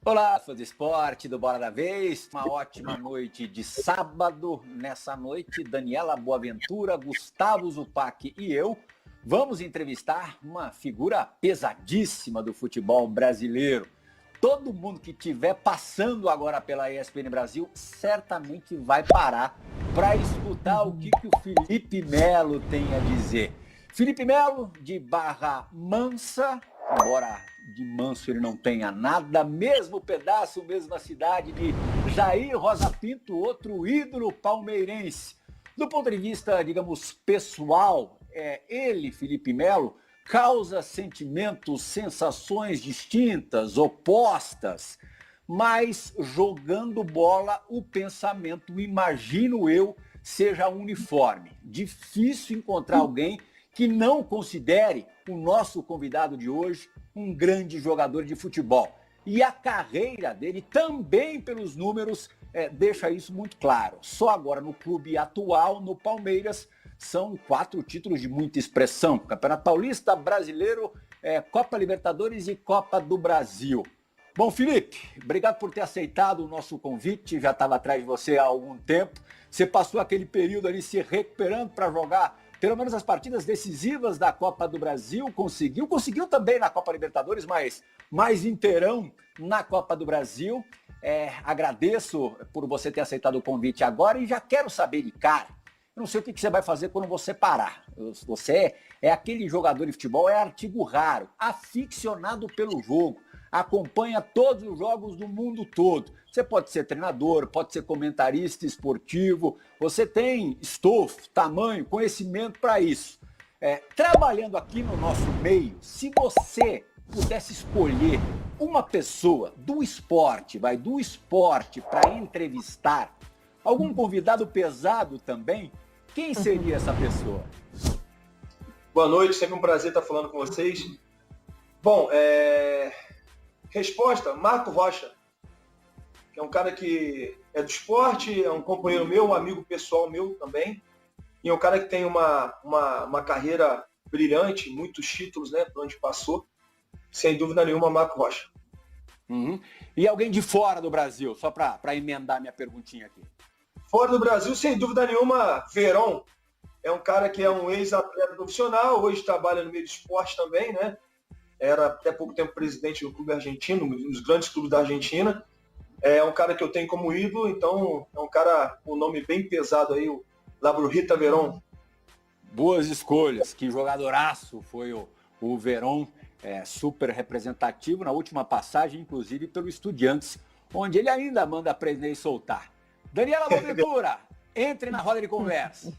Olá, fãs do esporte, do Bola da Vez. Uma ótima noite de sábado. Nessa noite, Daniela Boaventura, Gustavo Zupac e eu vamos entrevistar uma figura pesadíssima do futebol brasileiro. Todo mundo que estiver passando agora pela ESPN Brasil certamente vai parar para escutar o que o Felipe Melo tem a dizer. Felipe Melo, de Barra Mansa, embora de manso ele não tenha nada, mesmo pedaço, mesma cidade de Jair Rosa Pinto, outro ídolo palmeirense. Do ponto de vista, digamos, pessoal, ele, Felipe Melo, causa sentimentos, sensações distintas, opostas, mas jogando bola o pensamento, imagino eu, seja uniforme. Difícil encontrar alguém que não considere o nosso convidado de hoje um grande jogador de futebol. E a carreira dele também, pelos números, deixa isso muito claro. Só agora no clube atual, no Palmeiras, são 4 títulos de muita expressão. Campeonato Paulista, Brasileiro, Copa Libertadores e Copa do Brasil. Bom, Felipe, obrigado por ter aceitado o nosso convite. Já estava atrás de você há algum tempo. Você passou aquele período ali se recuperando para jogar pelo menos as partidas decisivas da Copa do Brasil. Conseguiu também na Copa Libertadores, mas mais inteirão na Copa do Brasil. Agradeço por você ter aceitado o convite agora e já quero saber de cara. Eu não sei o que você vai fazer quando você parar. Você é aquele jogador de futebol, é artigo raro, aficionado pelo jogo, acompanha todos os jogos do mundo todo. Você pode ser treinador, pode ser comentarista esportivo, você tem estofo, tamanho, conhecimento para isso. Trabalhando aqui no nosso meio, se você pudesse escolher uma pessoa do esporte para entrevistar, algum convidado pesado também, quem seria essa pessoa? Boa noite, sempre um prazer estar falando com vocês. Bom, resposta, Marco Rocha, que é um cara que é do esporte, é um companheiro meu, um amigo pessoal meu também, e é um cara que tem uma carreira brilhante, muitos títulos, né, por onde passou, sem dúvida nenhuma, Marco Rocha. Uhum. E alguém de fora do Brasil, só para emendar minha perguntinha aqui. Fora do Brasil, sem dúvida nenhuma, Verón, é um cara que é um ex-atleta profissional, hoje trabalha no meio do esporte também, né? Era até pouco tempo presidente do clube argentino, um dos grandes clubes da Argentina. É um cara que eu tenho como ídolo, então é um cara com um nome bem pesado aí, o La Brujita Verón. Boas escolhas, que jogadoraço foi o Verón, super representativo na última passagem, inclusive pelo Estudiantes, onde ele ainda manda prender e soltar. Daniela Boaventura, entre na roda de conversa.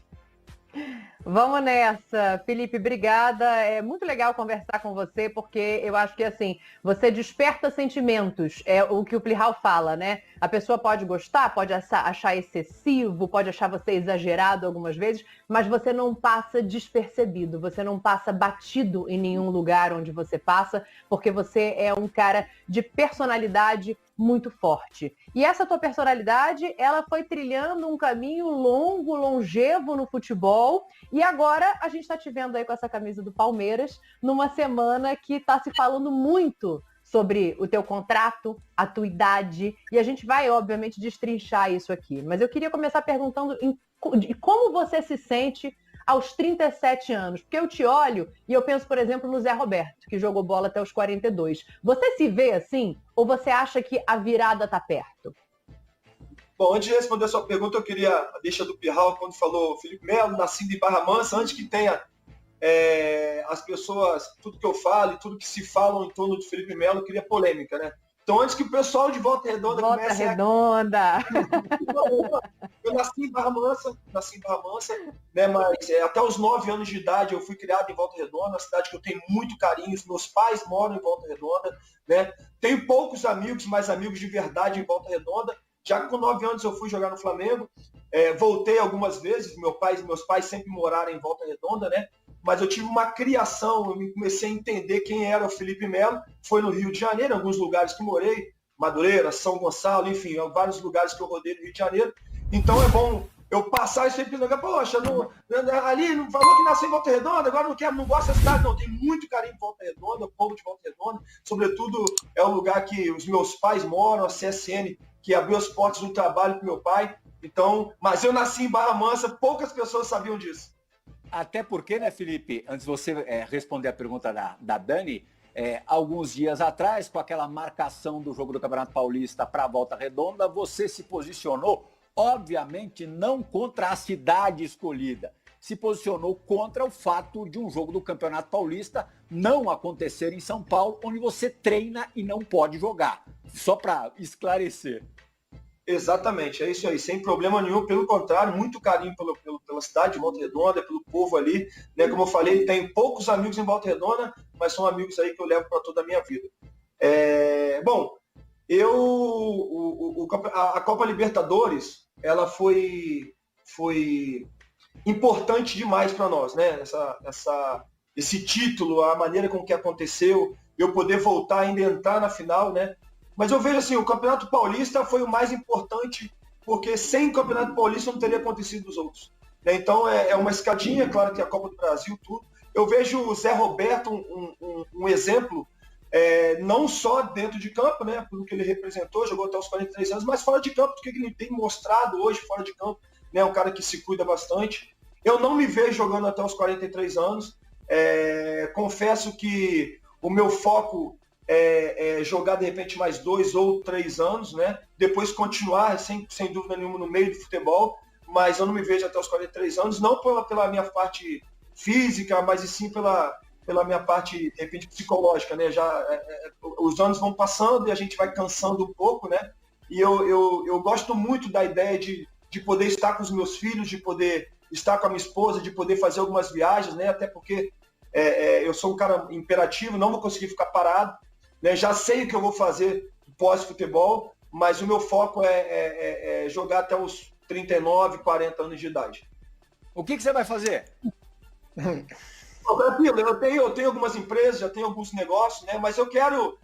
Vamos nessa, Felipe, obrigada. É muito legal conversar com você, porque eu acho que assim, você desperta sentimentos, é o que o Plihal fala, né? A pessoa pode gostar, pode achar excessivo, pode achar você exagerado algumas vezes, mas você não passa despercebido, você não passa batido em nenhum lugar onde você passa, porque você é um cara de personalidade muito forte. E essa tua personalidade, ela foi trilhando um caminho longo, longevo no futebol, e agora a gente está te vendo aí com essa camisa do Palmeiras, numa semana que está se falando muito sobre o teu contrato, a tua idade, e a gente vai, obviamente, destrinchar isso aqui. Mas eu queria começar perguntando como você se sente aos 37 anos, porque eu te olho e eu penso, por exemplo, no Zé Roberto, que jogou bola até os 42. Você se vê assim, ou você acha que a virada está perto? Bom, antes de responder a sua pergunta, eu queria a deixa do Pirral, quando falou Felipe Melo, nascido em Barra Mansa, antes que tenha as pessoas, tudo que eu falo e tudo que se falam em torno de Felipe Melo, queria polêmica, né? Então, antes que o pessoal de Volta Redonda comece Redonda! Eu nasci em Barra Mansa, né? Mas até os 9 anos de idade eu fui criado em Volta Redonda, uma cidade que eu tenho muito carinho, os meus pais moram em Volta Redonda, né? Tenho poucos amigos, mas amigos de verdade em Volta Redonda. Já com 9 anos eu fui jogar no Flamengo, voltei algumas vezes, meus pais sempre moraram em Volta Redonda, né? Mas eu tive uma criação, eu comecei a entender quem era o Felipe Melo, foi no Rio de Janeiro, em alguns lugares que morei, Madureira, São Gonçalo, enfim, vários lugares que eu rodei no Rio de Janeiro. Então é bom eu passar e sempre lugar, poxa, ali não falou que nasceu em Volta Redonda, agora não gosta da cidade, não. Tem muito carinho em Volta Redonda, o povo de Volta Redonda, sobretudo é o lugar que os meus pais moram, a CSN, que abriu as portas do trabalho para meu pai. Então, mas eu nasci em Barra Mansa, poucas pessoas sabiam disso. Até porque, né, Felipe, antes de você responder a pergunta da Dani, alguns dias atrás, com aquela marcação do jogo do Campeonato Paulista para a Volta Redonda, você se posicionou, obviamente, não contra a cidade escolhida, se posicionou contra o fato de um jogo do Campeonato Paulista não acontecer em São Paulo, onde você treina e não pode jogar. Só para esclarecer. Exatamente, é isso aí, sem problema nenhum, pelo contrário, muito carinho pela cidade de Volta Redonda, pelo povo ali, né? Como eu falei, tenho poucos amigos em Volta Redonda, mas são amigos aí que eu levo para toda a minha vida. Bom, a Copa Libertadores, ela foi importante demais para nós, né? Esse título, a maneira com que aconteceu, eu poder voltar ainda entrar na final, né? Mas eu vejo assim, o Campeonato Paulista foi o mais importante, porque sem o Campeonato Paulista não teria acontecido os outros. Então é uma escadinha, claro que a Copa do Brasil, tudo. Eu vejo o Zé Roberto um exemplo, não só dentro de campo, né, pelo que ele representou, jogou até os 43 anos, mas fora de campo, do que ele tem mostrado hoje fora de campo, né, um cara que se cuida bastante. Eu não me vejo jogando até os 43 anos. Confesso que o meu foco jogar de repente mais 2 ou 3 anos, né? Depois continuar sem dúvida nenhuma no meio do futebol, mas eu não me vejo até os 43 anos, não pela minha parte física, mas e sim pela minha parte, de repente, psicológica, né? Os anos vão passando e a gente vai cansando um pouco, né? E eu gosto muito da ideia de poder estar com os meus filhos, de poder estar com a minha esposa, de poder fazer algumas viagens, né? Até porque eu sou um cara imperativo, não vou conseguir ficar parado. Né, já sei o que eu vou fazer pós-futebol, mas o meu foco é jogar até os 39, 40 anos de idade. O que você vai fazer? Eu tenho algumas empresas, já tenho alguns negócios, né, mas eu quero...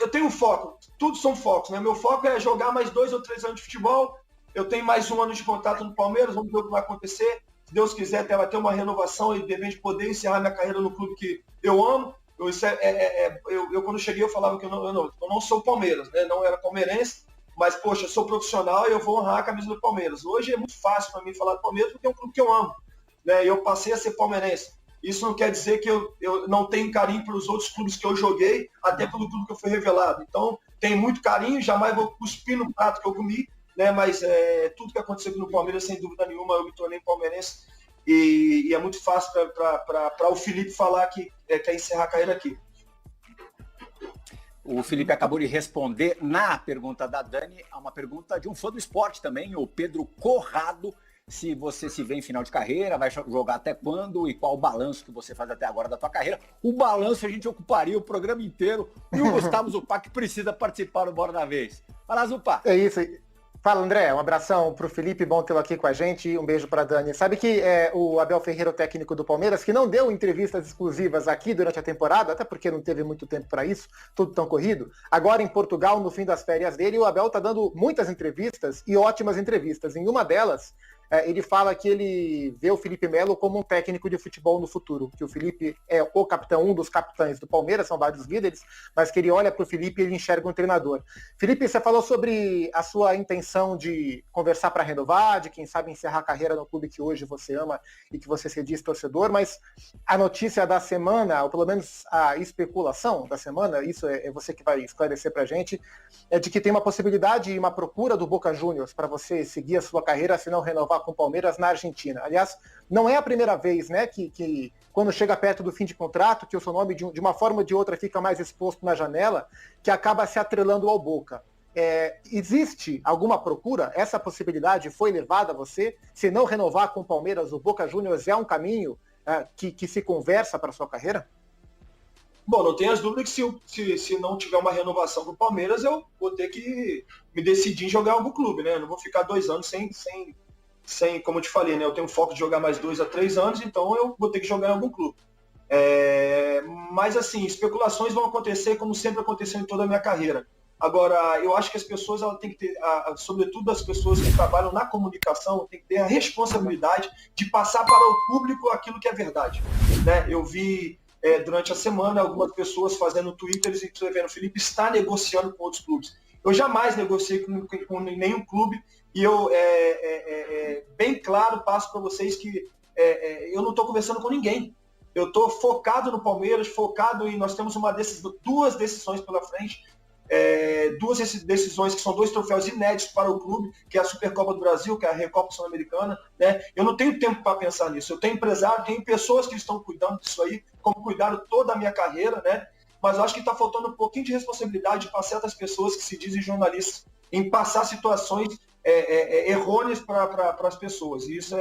eu tenho um foco, tudo são focos. Né? Meu foco é jogar mais 2 ou 3 anos de futebol, eu tenho mais 1 ano de contrato no Palmeiras, vamos ver o que vai acontecer. Se Deus quiser, vai ter uma renovação e de repente poder encerrar minha carreira no clube que eu amo. Eu quando cheguei eu falava que eu não sou Palmeiras, né? Não era palmeirense, mas poxa, eu sou profissional e eu vou honrar a camisa do Palmeiras. Hoje é muito fácil para mim falar do Palmeiras porque é um clube que eu amo, né? E eu passei a ser palmeirense. Isso não quer dizer que eu não tenho carinho pelos outros clubes que eu joguei, até pelo clube que eu fui revelado. Então, tenho muito carinho, jamais vou cuspir no prato que eu comi, né? Mas tudo que aconteceu aqui no Palmeiras, sem dúvida nenhuma, eu me tornei palmeirense. E é muito fácil para o Felipe falar que quer encerrar a carreira aqui. O Felipe acabou de responder na pergunta da Dani a uma pergunta de um fã do esporte também, o Pedro Corrado. Se você se vê em final de carreira, vai jogar até quando e qual o balanço que você faz até agora da tua carreira. O balanço a gente ocuparia o programa inteiro e o Gustavo Zupac precisa participar do Bora da Vez. Vai lá, Zupac. É isso aí. Fala, André, um abração pro Felipe, bom tê-lo aqui com a gente e um beijo pra Dani. Sabe que o Abel Ferreira, o técnico do Palmeiras, que não deu entrevistas exclusivas aqui durante a temporada, até porque não teve muito tempo para isso, tudo tão corrido, agora em Portugal, no fim das férias dele, o Abel tá dando muitas entrevistas e ótimas entrevistas. Em uma delas, ele fala que ele vê o Felipe Melo como um técnico de futebol no futuro, que o Felipe é o capitão, um dos capitães do Palmeiras, são vários líderes, mas que ele olha para o Felipe e ele enxerga um treinador. Felipe, você falou sobre a sua intenção de conversar para renovar, de quem sabe encerrar a carreira no clube que hoje você ama e que você se diz torcedor, mas a notícia da semana, ou pelo menos a especulação da semana, isso é você que vai esclarecer para a gente, é de que tem uma possibilidade e uma procura do Boca Juniors para você seguir a sua carreira, se não renovar com o Palmeiras na Argentina. Aliás, não é a primeira vez, né, que quando chega perto do fim de contrato, que o seu nome de uma forma ou de outra fica mais exposto na janela, que acaba se atrelando ao Boca. Existe alguma procura? Essa possibilidade foi levada a você? Se não renovar com o Palmeiras, o Boca Juniors é um caminho que se conversa para a sua carreira? Bom, não tenho as dúvidas que se não tiver uma renovação com o Palmeiras, eu vou ter que me decidir em jogar em algum clube, né? Eu não vou ficar 2 anos sem, como eu te falei, né? Eu tenho foco de jogar mais 2 a 3 anos, então eu vou ter que jogar em algum clube. Mas assim, especulações vão acontecer como sempre aconteceu em toda a minha carreira. Agora, eu acho que as pessoas elas têm que ter, sobretudo as pessoas que trabalham na comunicação, têm que ter a responsabilidade de passar para o público aquilo que é verdade. Né? Eu vi durante a semana algumas pessoas fazendo twitters e escrevendo: Felipe está negociando com outros clubes. Eu jamais negociei com nenhum clube e eu, bem claro, passo para vocês que eu não estou conversando com ninguém. Eu estou focado no Palmeiras, focado em... Nós temos duas decisões pela frente, duas decisões que são 2 troféus inéditos para o clube, que é a Supercopa do Brasil, que é a Recopa Sul-Americana. Né? Eu não tenho tempo para pensar nisso. Eu tenho empresário, tenho pessoas que estão cuidando disso aí, como cuidaram toda a minha carreira, né? Mas eu acho que está faltando um pouquinho de responsabilidade para certas pessoas que se dizem jornalistas em passar situações errôneas para as pessoas. E isso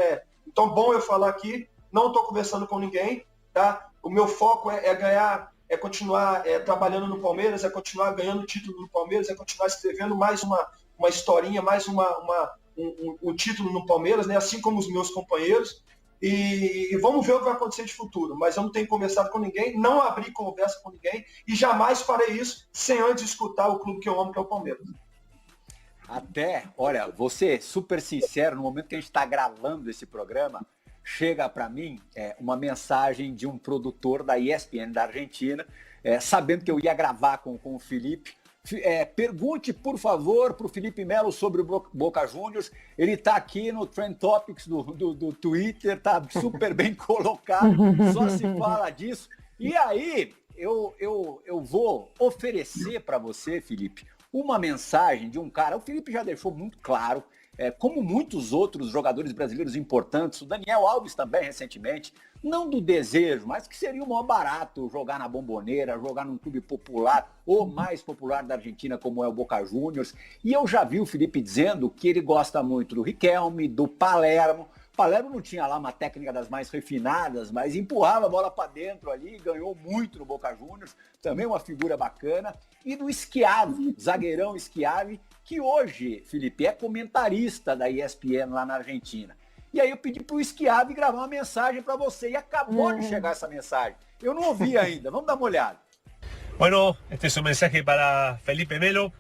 então, bom eu falar aqui, não estou conversando com ninguém, tá? O meu foco é ganhar, continuar trabalhando no Palmeiras, continuar ganhando título no Palmeiras, continuar escrevendo mais uma historinha, mais um título no Palmeiras, né? Assim como os meus companheiros. E vamos ver o que vai acontecer de futuro. Mas eu não tenho conversado com ninguém, não abri conversa com ninguém e jamais farei isso sem antes escutar o clube que eu amo, que é o Palmeiras. Até, olha, vou ser super sincero, no momento que a gente está gravando esse programa, chega para mim uma mensagem de um produtor da ESPN da Argentina, sabendo que eu ia gravar com o Felipe. Pergunte, por favor, para o Felipe Melo sobre o Boca Juniors. Ele está aqui no Trend Topics do Twitter, está super bem colocado, só se fala disso. E aí, eu vou oferecer para você, Felipe, uma mensagem de um cara. O Felipe já deixou muito claro, como muitos outros jogadores brasileiros importantes, o Daniel Alves também recentemente, não do desejo, mas que seria o maior barato jogar na Bombonera, jogar num clube popular, ou mais popular da Argentina, como é o Boca Juniors. E eu já vi o Felipe dizendo que ele gosta muito do Riquelme, do Palermo. O Palermo não tinha lá uma técnica das mais refinadas, mas empurrava a bola para dentro ali, ganhou muito no Boca Juniors, também uma figura bacana. E do Schiavi, zagueirão Schiavi, que hoje, Felipe, é comentarista da ESPN lá na Argentina. E aí eu pedi para o Schiavi gravar uma mensagem para você e acabou de chegar essa mensagem. Eu não ouvi ainda, vamos dar uma olhada. Bueno, este es un mensaje para Felipe Melo,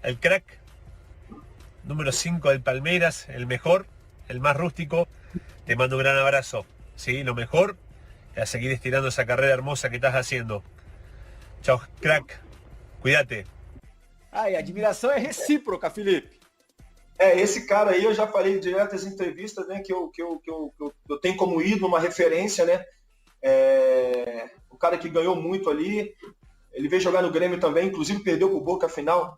el crack, número 5 del Palmeiras, el mejor, el más rústico. Te mando un gran abrazo, ¿sí? Lo mejor, y a seguir estirando esa carrera hermosa que estás haciendo. Chao, crack, cuídate. Ai, a admiração é recíproca, Felipe. Esse cara aí, eu já falei direto nas entrevistas, né, que eu tenho como ídolo, uma referência, né? O cara que ganhou muito ali. Ele veio jogar no Grêmio também, inclusive perdeu pro Boca a final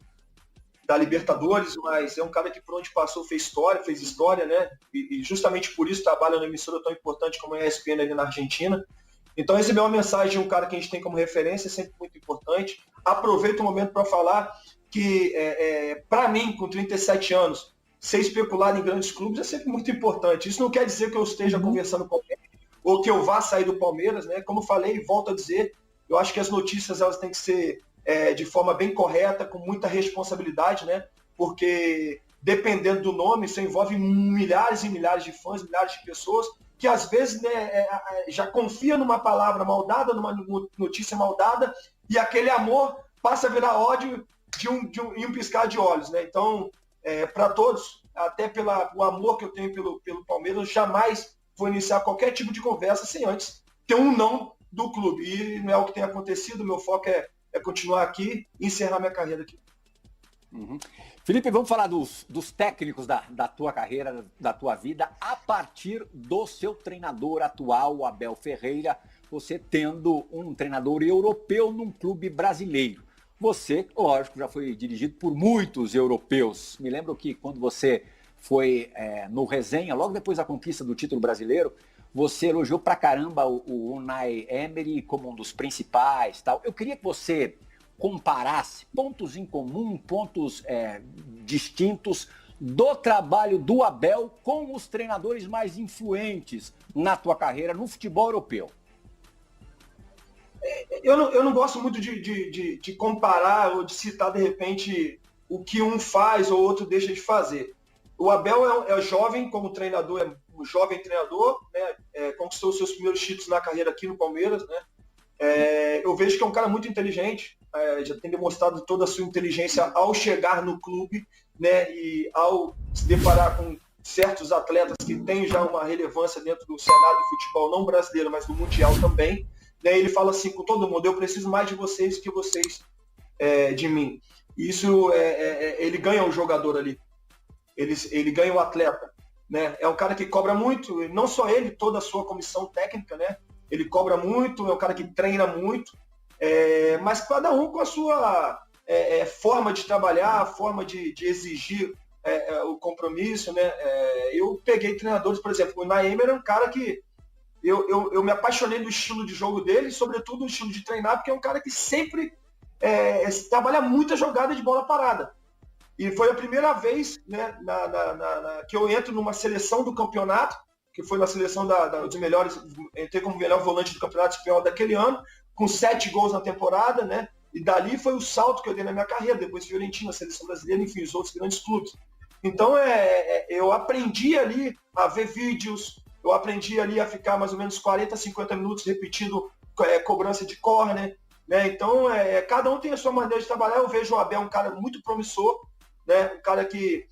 da Libertadores, mas é um cara que por onde passou fez história, né? E justamente por isso trabalha numa emissora tão importante como a ESPN ali na Argentina. Então receber uma mensagem de um cara que a gente tem como referência é sempre muito importante. Aproveito o momento para falar que, para mim, com 37 anos, ser especulado em grandes clubes é sempre muito importante. Isso não quer dizer que eu esteja conversando com alguém ou que eu vá sair do Palmeiras, né? Como eu falei, volto a dizer, eu acho que as notícias elas têm que ser de forma bem correta, com muita responsabilidade, né? Porque dependendo do nome, isso envolve milhares e milhares de fãs, milhares de pessoas que às vezes, né, já confia numa palavra maldada, numa notícia maldada, e aquele amor passa a virar ódio em um piscar de olhos, né? Então, para todos, até o amor que eu tenho pelo Palmeiras, eu jamais vou iniciar qualquer tipo de conversa sem antes ter um não do clube. E não é o que tem acontecido, meu foco é continuar aqui e encerrar minha carreira aqui. Uhum. Felipe, vamos falar dos técnicos da tua carreira, da tua vida, a partir do seu treinador atual, o Abel Ferreira, você tendo um treinador europeu num clube brasileiro. Você, lógico, já foi dirigido por muitos europeus. Me lembro que quando você foi no Resenha, logo depois da conquista do título brasileiro, você elogiou pra caramba o Unai Emery como um dos principais, tal. Eu queria que você comparasse pontos em comum, pontos distintos do trabalho do Abel com os treinadores mais influentes na tua carreira no futebol europeu. Eu não gosto muito de comparar ou de citar, de repente, o que um faz ou outro deixa de fazer. O Abel é jovem como treinador, é um jovem treinador, né? Conquistou seus primeiros títulos na carreira aqui no Palmeiras, né? Eu vejo que é um cara muito inteligente, já tem demonstrado toda a sua inteligência ao chegar no clube, né, e ao se deparar com certos atletas que têm já uma relevância dentro do cenário do futebol, não brasileiro, mas do mundial também, né, ele fala assim com todo mundo: eu preciso mais de vocês que vocês de mim. Isso ele ganha o jogador ali, ele ganha o atleta, né? É um cara que cobra muito, não só ele, toda a sua comissão técnica, né? Ele cobra muito, é um cara que treina muito, mas cada um com a sua forma de trabalhar, forma de exigir o compromisso, né? Eu peguei treinadores, por exemplo, o Naemer era um cara que eu me apaixonei do estilo de jogo dele, sobretudo o estilo de treinar, porque é um cara que sempre trabalha muita jogada de bola parada. E foi a primeira vez, né, que eu entro numa seleção do campeonato, que foi na seleção dos melhores, entrei como melhor volante do campeonato espanhol daquele ano, com 7 gols na temporada, né? E dali foi o salto que eu dei na minha carreira, depois Fiorentina, seleção brasileira, enfim, os outros grandes clubes. Então eu aprendi ali a ver vídeos, eu aprendi ali a ficar mais ou menos 40, 50 minutos repetindo cobrança de córner, né? Então cada um tem a sua maneira de trabalhar. Eu vejo o Abel um cara muito promissor, né? Um cara que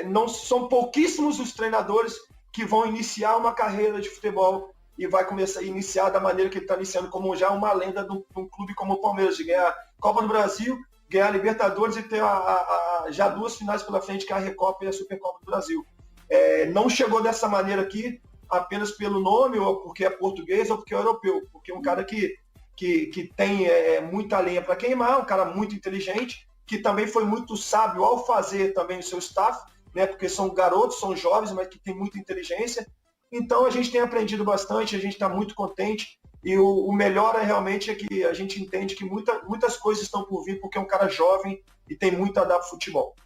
não são pouquíssimos os treinadores que vão iniciar uma carreira de futebol e vai começar a iniciar da maneira que ele está iniciando, como já uma lenda de um clube como o Palmeiras, de ganhar a Copa do Brasil, ganhar a Libertadores e ter já 2 finais pela frente, que é a Recopa e a Supercopa do Brasil. Não chegou dessa maneira aqui apenas pelo nome, ou porque é português, ou porque é europeu, porque é um cara que tem muita lenha para queimar, um cara muito inteligente, que também foi muito sábio ao fazer também o seu staff, né, porque são garotos, são jovens, mas que têm muita inteligência. Então a gente tem aprendido bastante, a gente está muito contente, e o melhor realmente é que a gente entende que muitas coisas estão por vir, porque é um cara jovem e tem muito a dar para o futebol.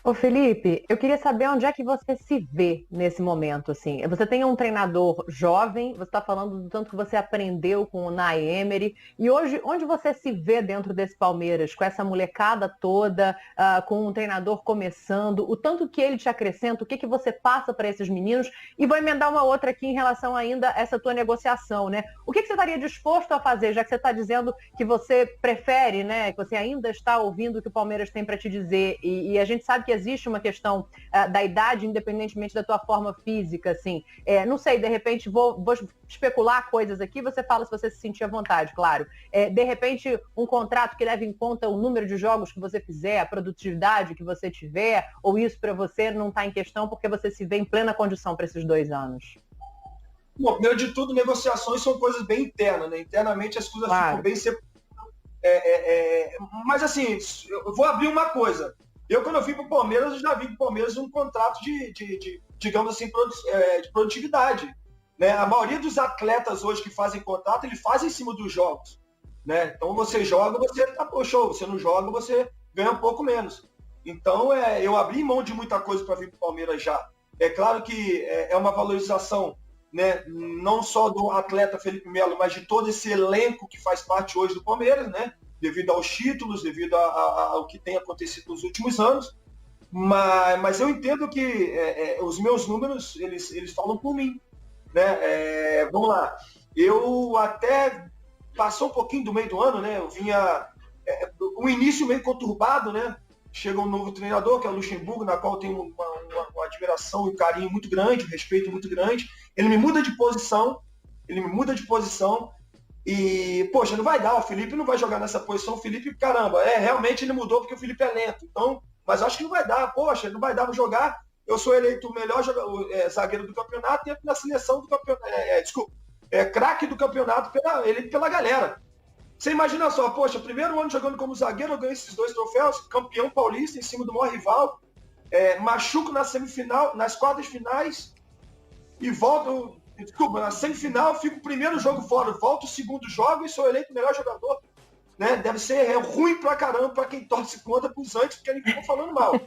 Ô Felipe, eu queria saber onde é que você se vê nesse momento, assim. Você tem um treinador jovem, você está falando do tanto que você aprendeu com o Unai Emery, e hoje, onde você se vê dentro desse Palmeiras, com essa molecada toda, com um treinador começando, o tanto que ele te acrescenta, o que você passa para esses meninos? E vou emendar uma outra aqui em relação ainda a essa tua negociação, né? O que você estaria disposto a fazer, já que você está dizendo que você prefere, né, que você ainda está ouvindo o que o Palmeiras tem para te dizer, e a gente sabe que existe uma questão da idade, independentemente da tua forma física, assim. Não sei, de repente, vou especular coisas aqui, você fala se você se sentir à vontade, claro. De repente, um contrato que leve em conta o número de jogos que você fizer, a produtividade que você tiver, ou isso para você não está em questão porque você se vê em plena condição para esses 2 anos? Bom, primeiro de tudo, negociações são coisas bem internas, né? Internamente as coisas ficam bem separadas. Mas assim, eu vou abrir uma coisa. Eu, quando eu vim para o Palmeiras, eu já vi para o Palmeiras um contrato digamos assim, de produtividade, né? A maioria dos atletas hoje que fazem contrato, ele faz em cima dos jogos, né? Então você joga, você tá show, você não joga, você ganha um pouco menos. Então eu abri mão de muita coisa para vir para o Palmeiras já. É claro que é uma valorização, né? Não só do atleta Felipe Melo, mas de todo esse elenco que faz parte hoje do Palmeiras, né? Devido aos títulos, devido ao que tem acontecido nos últimos anos. Mas eu entendo que os meus números, eles falam por mim, né? Vamos lá. Eu até passou um pouquinho do meio do ano, né? Eu vinha um início meio conturbado, né? Chega um novo treinador, que é o Luxemburgo, na qual eu tenho uma admiração e um carinho muito grande, um respeito muito grande. Ele me muda de posição, e, poxa, não vai dar, o Felipe não vai jogar nessa posição, o Felipe, caramba, realmente ele mudou porque o Felipe é lento, então, mas acho que não vai dar, poxa, não vai dar para jogar, eu sou eleito o melhor zagueiro do campeonato e entro na seleção do campeonato, craque do campeonato pela galera. Você imagina só, poxa, primeiro ano jogando como zagueiro, eu ganhei esses 2 troféus, campeão paulista em cima do maior rival, machuco na semifinal, nas quartas finais, e volto... Desculpa, na semifinal fico o primeiro jogo fora, volto o segundo jogo e sou eleito o melhor jogador. Né? Deve ser ruim pra caramba pra quem torce contra pros antes, porque ninguém tá falando mal. Aí,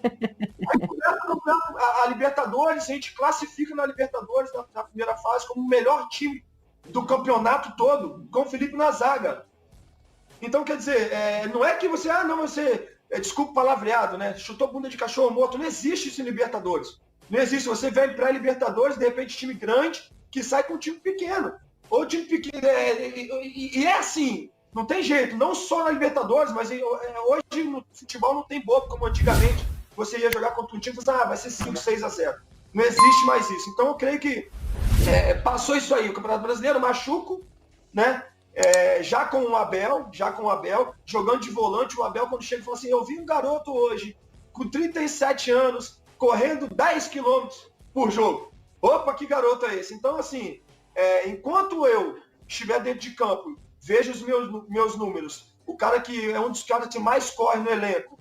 a Libertadores, a gente classifica na Libertadores, na primeira fase, como o melhor time do campeonato todo, com o Felipe na zaga. Então, quer dizer, não é que você, desculpa o palavreado, né? Chutou bunda de cachorro morto, não existe isso em Libertadores. Não existe, você vem pré-Libertadores, de repente time grande, que sai com um time pequeno. Ou time pequeno. E é assim, não tem jeito, não só na Libertadores, mas hoje no futebol não tem bobo, como antigamente. Você ia jogar contra um time e vai ser 5, 6-0. Não existe mais isso. Então eu creio que passou isso aí. O Campeonato Brasileiro, machuco, né? Já com o Abel, jogando de volante, o Abel quando chega e fala assim, eu vi um garoto hoje, com 37 anos, correndo 10 quilômetros por jogo. Opa, que garoto é esse? Então, assim, enquanto eu estiver dentro de campo, vejo os meus números, o cara que é um dos caras que mais corre no elenco,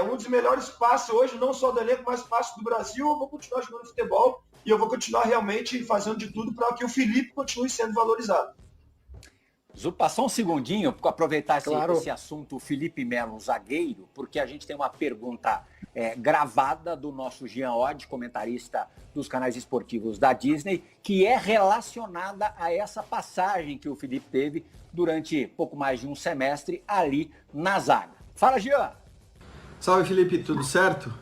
um dos melhores passes hoje, não só do elenco, mas passes do Brasil, eu vou continuar jogando futebol e eu vou continuar realmente fazendo de tudo para que o Felipe continue sendo valorizado. Zupa, só um segundinho, para aproveitar Claro. esse assunto Felipe Melo, zagueiro, porque a gente tem uma pergunta gravada do nosso Jean Oddi, comentarista dos canais esportivos da Disney, que é relacionada a essa passagem que o Felipe teve durante pouco mais de um semestre ali na zaga. Fala, Jean! Salve, Felipe, tudo certo?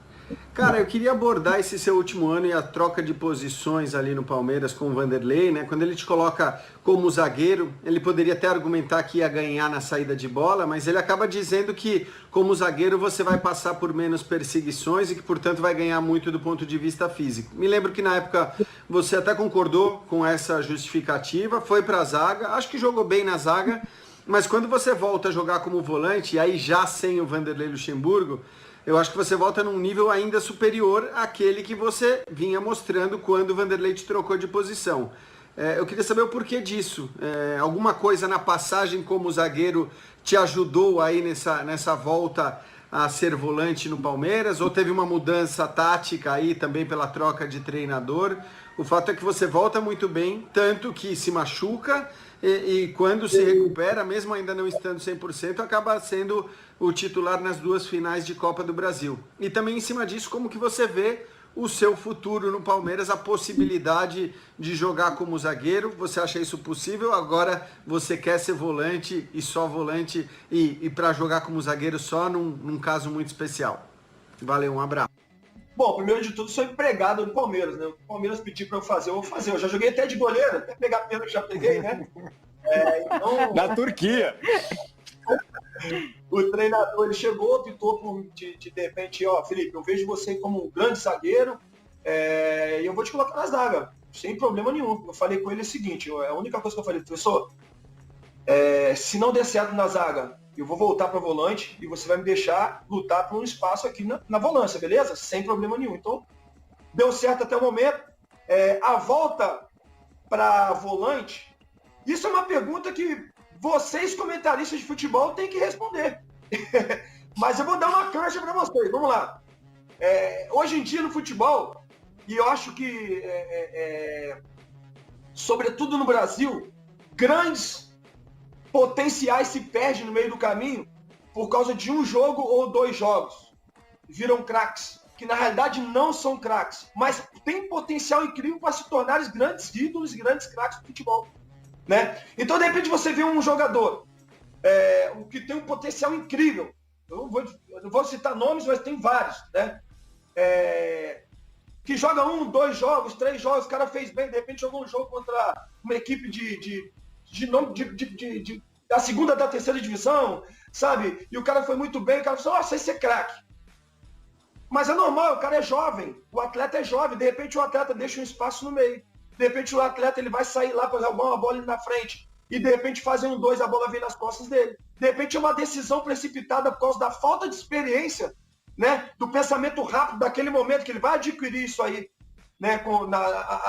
Cara, eu queria abordar esse seu último ano e a troca de posições ali no Palmeiras com o Vanderlei, né? Quando ele te coloca como zagueiro, ele poderia até argumentar que ia ganhar na saída de bola, mas ele acaba dizendo que como zagueiro você vai passar por menos perseguições e que, portanto, vai ganhar muito do ponto de vista físico. Me lembro que na época você até concordou com essa justificativa, foi pra zaga, acho que jogou bem na zaga, mas quando você volta a jogar como volante, e aí já sem o Vanderlei Luxemburgo, eu acho que você volta num nível ainda superior àquele que você vinha mostrando quando o Vanderlei te trocou de posição. Eu queria saber o porquê disso. Alguma coisa na passagem como zagueiro te ajudou aí nessa volta a ser volante no Palmeiras? Ou teve uma mudança tática aí também pela troca de treinador? O fato é que você volta muito bem, tanto que se machuca e quando se recupera, mesmo ainda não estando 100%, acaba sendo o titular nas 2 finais de Copa do Brasil. E também em cima disso, como que você vê o seu futuro no Palmeiras, a possibilidade de jogar como zagueiro? Você acha isso possível? Agora você quer ser volante e só volante e para jogar como zagueiro só num caso muito especial? Valeu, um abraço. Bom, primeiro de tudo, sou empregado do Palmeiras, né? O Palmeiras pediu para eu fazer, eu vou fazer. Eu já joguei até de goleiro, até pegar pênalti já peguei, né? Então... Na Turquia. O treinador, ele chegou, optou de repente, Felipe, eu vejo você como um grande zagueiro e eu vou te colocar na zaga, sem problema nenhum. Eu falei com ele o seguinte, a única coisa que eu falei, professor, se não der certo na zaga, eu vou voltar para volante e você vai me deixar lutar por um espaço aqui na volância, beleza? Sem problema nenhum. Então, deu certo até o momento. A volta para volante, isso é uma pergunta que vocês, comentaristas de futebol, têm que responder. Mas eu vou dar uma cancha para vocês. Vamos lá. Hoje em dia, no futebol, e eu acho que, sobretudo no Brasil, grandes potenciais se perdem no meio do caminho por causa de um jogo ou 2 jogos. Viram craques, que na realidade não são craques, mas têm potencial incrível para se tornarem grandes ídolos e grandes craques do futebol. Né? Então, de repente, você vê um jogador que tem um potencial incrível. Eu não vou citar nomes, mas tem vários. Né? Que joga 1, 2 jogos, 3 jogos, o cara fez bem, de repente jogou um jogo contra uma equipe da segunda, da terceira divisão, sabe? E o cara foi muito bem, o cara falou, nossa, esse é craque. Mas é normal, o cara é jovem, o atleta é jovem, de repente o atleta deixa um espaço no meio. De repente o atleta ele vai sair lá para roubar uma bola ali na frente. E de repente fazer 1, 2, a bola vem nas costas dele. De repente é uma decisão precipitada por causa da falta de experiência, né? Do pensamento rápido daquele momento que ele vai adquirir isso aí, né?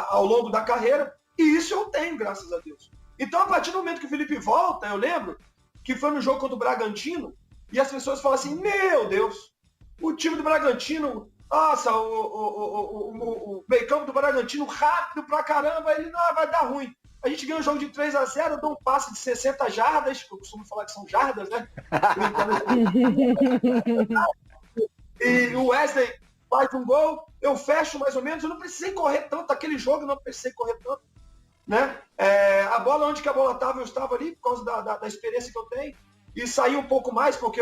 Ao longo da carreira. E isso eu tenho, graças a Deus. Então, a partir do momento que o Felipe volta, eu lembro que foi no jogo contra o Bragantino, e as pessoas falam assim, meu Deus, o time do Bragantino, nossa, o meio-campo do Bragantino rápido pra caramba, ele não vai dar ruim. A gente ganha um jogo de 3-0, eu dou um passe de 60 jardas, que eu costumo falar que são jardas, né? E o Wesley faz um gol, eu fecho mais ou menos, eu não precisei correr tanto, aquele jogo eu não precisei correr tanto. Né? A bola, onde que a bola estava, eu estava ali, por causa da experiência que eu tenho, e saí um pouco mais, porque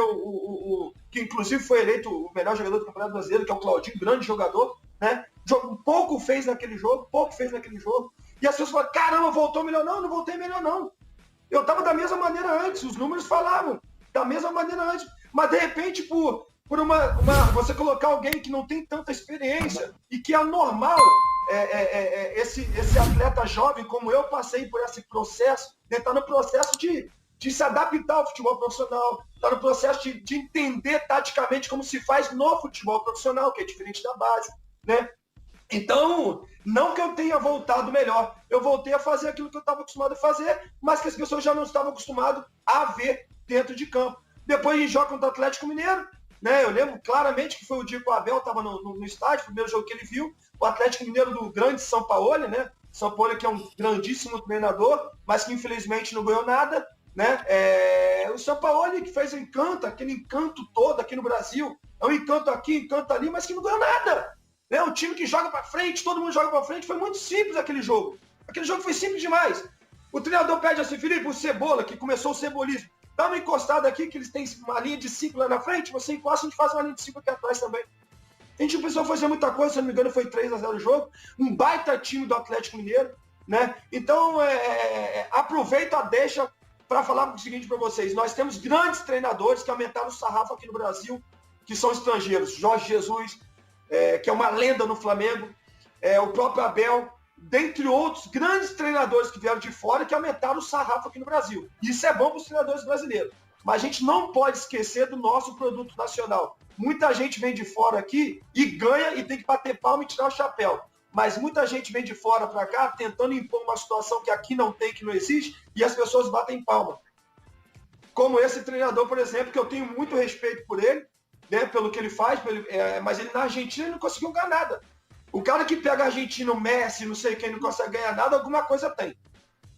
que inclusive foi eleito o melhor jogador do Campeonato Brasileiro, que é o Claudinho, grande jogador, né? Pouco fez naquele jogo, E as pessoas falam, caramba, voltou melhor. Não voltei melhor não. Eu estava da mesma maneira antes, os números falavam da mesma maneira antes. Mas de repente, por você colocar alguém que não tem tanta experiência e que é normal, esse atleta jovem, como eu passei por esse processo, está no processo de se adaptar ao futebol profissional, está no processo de entender taticamente como se faz no futebol profissional, que é diferente da base, né? Então, não que eu tenha voltado melhor, eu voltei a fazer aquilo que eu estava acostumado a fazer, mas que as pessoas já não estavam acostumadas a ver dentro de campo. Depois a gente joga contra o Atlético Mineiro, né? Eu lembro claramente que foi o dia que o Abel estava no estádio, o primeiro jogo que ele viu, o Atlético Mineiro do grande São Paulo, né? São Paulo que é um grandíssimo treinador, mas que infelizmente não ganhou nada, né? O São Paulo que fez o encanto, aquele encanto todo aqui no Brasil, é um encanto aqui, encanto ali, mas que não ganhou nada. Né? Um time que joga para frente, todo mundo joga para frente, foi muito simples aquele jogo. Aquele jogo foi simples demais. O treinador pede assim, Felipe, o Cebola, que começou o cebolismo, dá uma encostada aqui, que eles têm uma linha de 5 lá na frente, você encosta, a gente faz uma linha de 5 aqui atrás também. A gente precisou fazer muita coisa, se não me engano foi 3-0 o jogo, um baita time do Atlético Mineiro, né? Então, aproveita a deixa para falar o seguinte para vocês, nós temos grandes treinadores que aumentaram o sarrafo aqui no Brasil, que são estrangeiros, Jorge Jesus, que é uma lenda no Flamengo, o próprio Abel, dentre outros grandes treinadores que vieram de fora que aumentaram o sarrafo aqui no Brasil. Isso é bom para os treinadores brasileiros. Mas a gente não pode esquecer do nosso produto nacional. Muita gente vem de fora aqui e ganha e tem que bater palma e tirar o chapéu. Mas muita gente vem de fora para cá tentando impor uma situação que aqui não tem, que não existe, e as pessoas batem palma. Como esse treinador, por exemplo, que eu tenho muito respeito por ele, né, pelo que ele faz, mas ele na Argentina não conseguiu ganhar nada. O cara que pega a Argentina, o Messi, não sei quem, não consegue ganhar nada, alguma coisa tem.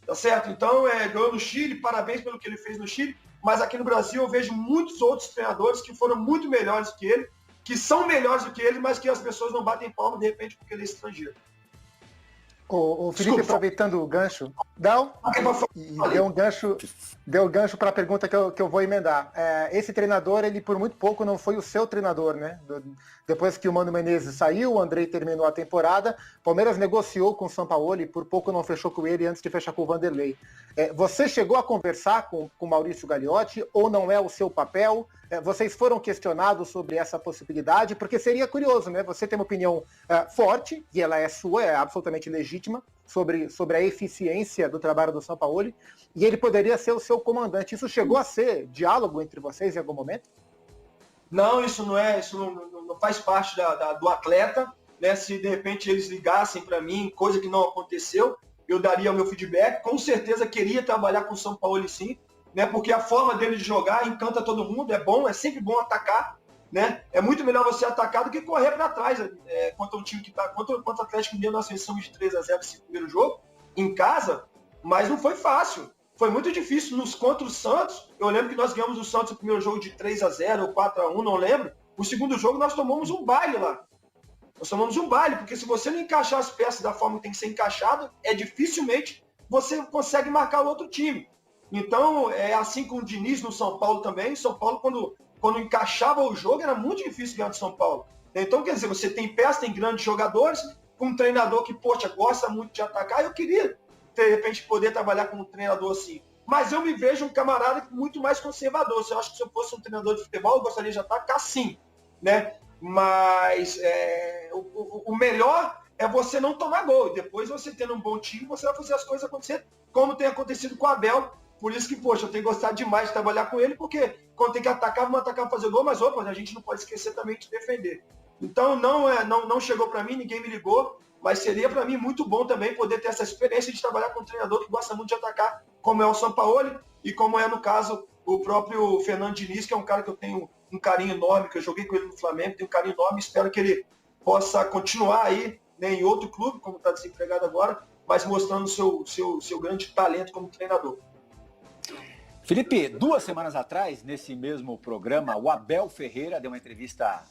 Tá certo? Então, ganhou no Chile, parabéns pelo que ele fez no Chile, mas aqui no Brasil eu vejo muitos outros treinadores que foram muito melhores que ele, que são melhores do que ele, mas que as pessoas não batem palma, de repente, porque ele é estrangeiro. O Felipe, aproveitando o gancho, deu gancho para a pergunta que eu vou emendar. Esse treinador, ele por muito pouco não foi o seu treinador, né? Depois que o Mano Menezes saiu, o Andrei terminou a temporada, o Palmeiras negociou com o Sampaoli e por pouco não fechou com ele antes de fechar com o Vanderlei. Você chegou a conversar com o Maurício Gagliotti ou não é o seu papel? Vocês foram questionados sobre essa possibilidade? Porque seria curioso, né? Você tem uma opinião forte, e ela é sua, é absolutamente legítima, sobre a eficiência do trabalho do Sampaoli, e ele poderia ser o seu comandante. Isso chegou a ser diálogo entre vocês em algum momento? Não, isso não faz parte do atleta, né? Se de repente eles ligassem para mim, coisa que não aconteceu, eu daria o meu feedback. Com certeza queria trabalhar com o Sampaoli sim, né? Porque a forma dele de jogar encanta todo mundo, é bom, é sempre bom atacar, né? É muito melhor você atacar do que correr para trás, contra um time que está contra o Atlético Mineiro. Nós vencemos de 3-0 esse primeiro jogo em casa, mas não foi fácil. Foi muito difícil contra o Santos. Eu lembro que nós ganhamos o Santos no primeiro jogo de 3-0 ou 4-1, não lembro. O segundo jogo nós tomamos um baile lá. Nós tomamos um baile, porque se você não encaixar as peças da forma que tem que ser encaixado, dificilmente você consegue marcar o outro time. Então, é assim com o Diniz no São Paulo também. O São Paulo, quando encaixava o jogo, era muito difícil ganhar do São Paulo. Então, quer dizer, você tem peças, tem grandes jogadores, com um treinador que, poxa, gosta muito de atacar. Eu queria, de repente, poder trabalhar com um treinador assim. Mas eu me vejo um camarada muito mais conservador. Eu acho que se eu fosse um treinador de futebol, eu gostaria de atacar sim, né? Mas o melhor é você não tomar gol. Depois, você tendo um bom time, você vai fazer as coisas acontecer, como tem acontecido com o Abel. Por isso que, poxa, eu tenho gostado demais de trabalhar com ele, porque quando tem que atacar, vamos atacar, fazer gol, mas opa, a gente não pode esquecer também de defender. Então, não chegou para mim, ninguém me ligou, mas seria para mim muito bom também poder ter essa experiência de trabalhar com um treinador que gosta muito de atacar, como é o Sampaoli e como é, no caso, o próprio Fernando Diniz, que é um cara que eu tenho um carinho enorme, que eu joguei com ele no Flamengo, tenho um carinho enorme, espero que ele possa continuar aí, né, em outro clube, como está desempregado agora, mas mostrando o seu grande talento como treinador. Felipe, 2 semanas atrás, nesse mesmo programa, o Abel Ferreira deu uma entrevista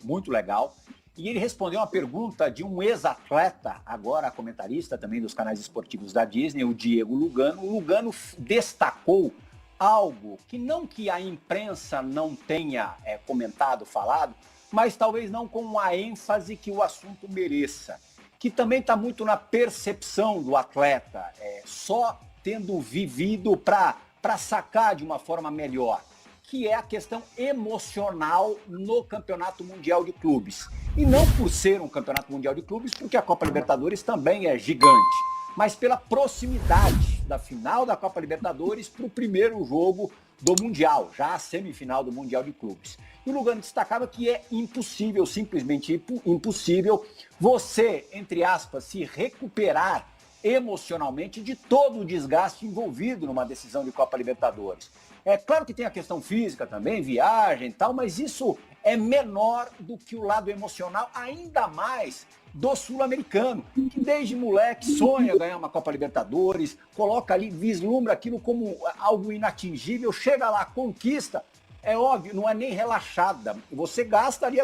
muito legal e ele respondeu uma pergunta de um ex-atleta, agora comentarista também dos canais esportivos da Disney, o Diego Lugano. O Lugano destacou algo que a imprensa não tenha comentado, falado, mas talvez não com a ênfase que o assunto mereça, que também está muito na percepção do atleta, só tendo vivido para sacar de uma forma melhor, que é a questão emocional no Campeonato Mundial de Clubes. E não por ser um Campeonato Mundial de Clubes, porque a Copa Libertadores também é gigante, mas pela proximidade da final da Copa Libertadores para o primeiro jogo do Mundial, já a semifinal do Mundial de Clubes. E o Lugano destacava que é impossível, simplesmente impossível, você, entre aspas, se recuperar emocionalmente de todo o desgaste envolvido numa decisão de Copa Libertadores. É claro que tem a questão física também, viagem e tal, mas isso é menor do que o lado emocional, ainda mais do sul-americano, que desde moleque sonha ganhar uma Copa Libertadores, coloca ali, vislumbra aquilo como algo inatingível, chega lá, conquista, é óbvio, não é nem relaxada, você gasta ali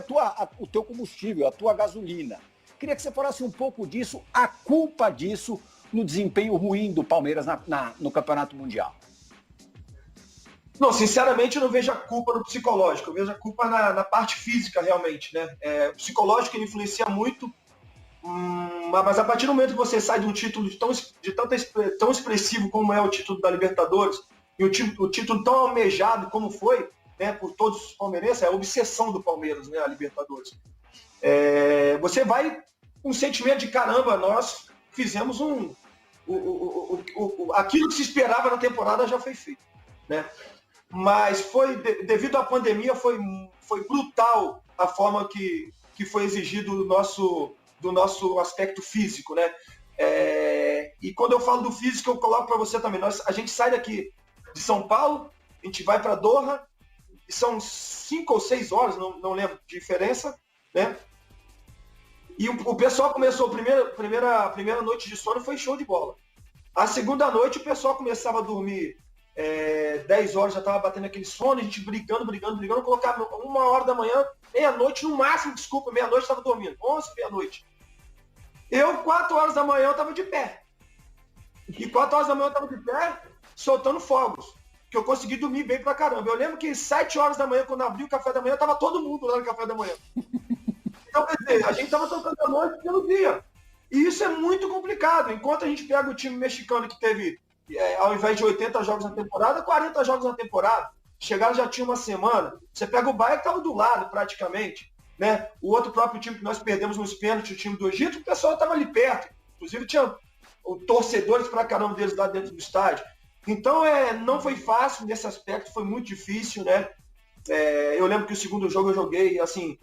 o teu combustível, a tua gasolina. Queria que você falasse um pouco disso, a culpa disso no desempenho ruim do Palmeiras no Campeonato Mundial. Não, sinceramente, eu não vejo a culpa no psicológico, eu vejo a culpa na parte física, realmente, né? O psicológico ele influencia muito, mas a partir do momento que você sai de um título tão expressivo como é o título da Libertadores, e o título tão almejado como foi, né, por todos os palmeirenses, é a obsessão do Palmeiras, né, a Libertadores. Você vai com um sentimento de caramba, nós fizemos aquilo que se esperava na temporada já foi feito, né? Mas devido à pandemia, foi brutal a forma que foi exigido do nosso aspecto físico, né? E quando eu falo do físico, eu coloco para você também. A gente sai daqui de São Paulo, a gente vai para Doha, e são 5 ou 6 horas, não lembro de diferença, né? E o pessoal começou, a primeira noite de sono foi show de bola. A segunda noite o pessoal começava a dormir 10 horas, já estava batendo aquele sono, a gente brigando, colocava 1 hora da manhã, meia-noite, no máximo, meia-noite estava dormindo, 11, meia-noite. Eu, 4 horas da manhã, eu estava de pé. E 4 horas da manhã eu estava de pé, soltando fogos, que eu consegui dormir bem pra caramba. Eu lembro que 7 horas da manhã, quando abri o café da manhã, estava todo mundo lá no café da manhã. Então, quer dizer, a gente estava tocando a noite pelo dia. E isso é muito complicado. Enquanto a gente pega o time mexicano que teve, ao invés de 80 jogos na temporada, 40 jogos na temporada. Chegaram, já tinha uma semana. Você pega o Bahia que estava do lado, praticamente. Né? O outro próprio time que nós perdemos nos pênaltis, o time do Egito, o pessoal estava ali perto. Inclusive tinha torcedores pra caramba deles lá dentro do estádio. Então, não foi fácil nesse aspecto, foi muito difícil, né? Eu lembro que o segundo jogo eu joguei, assim,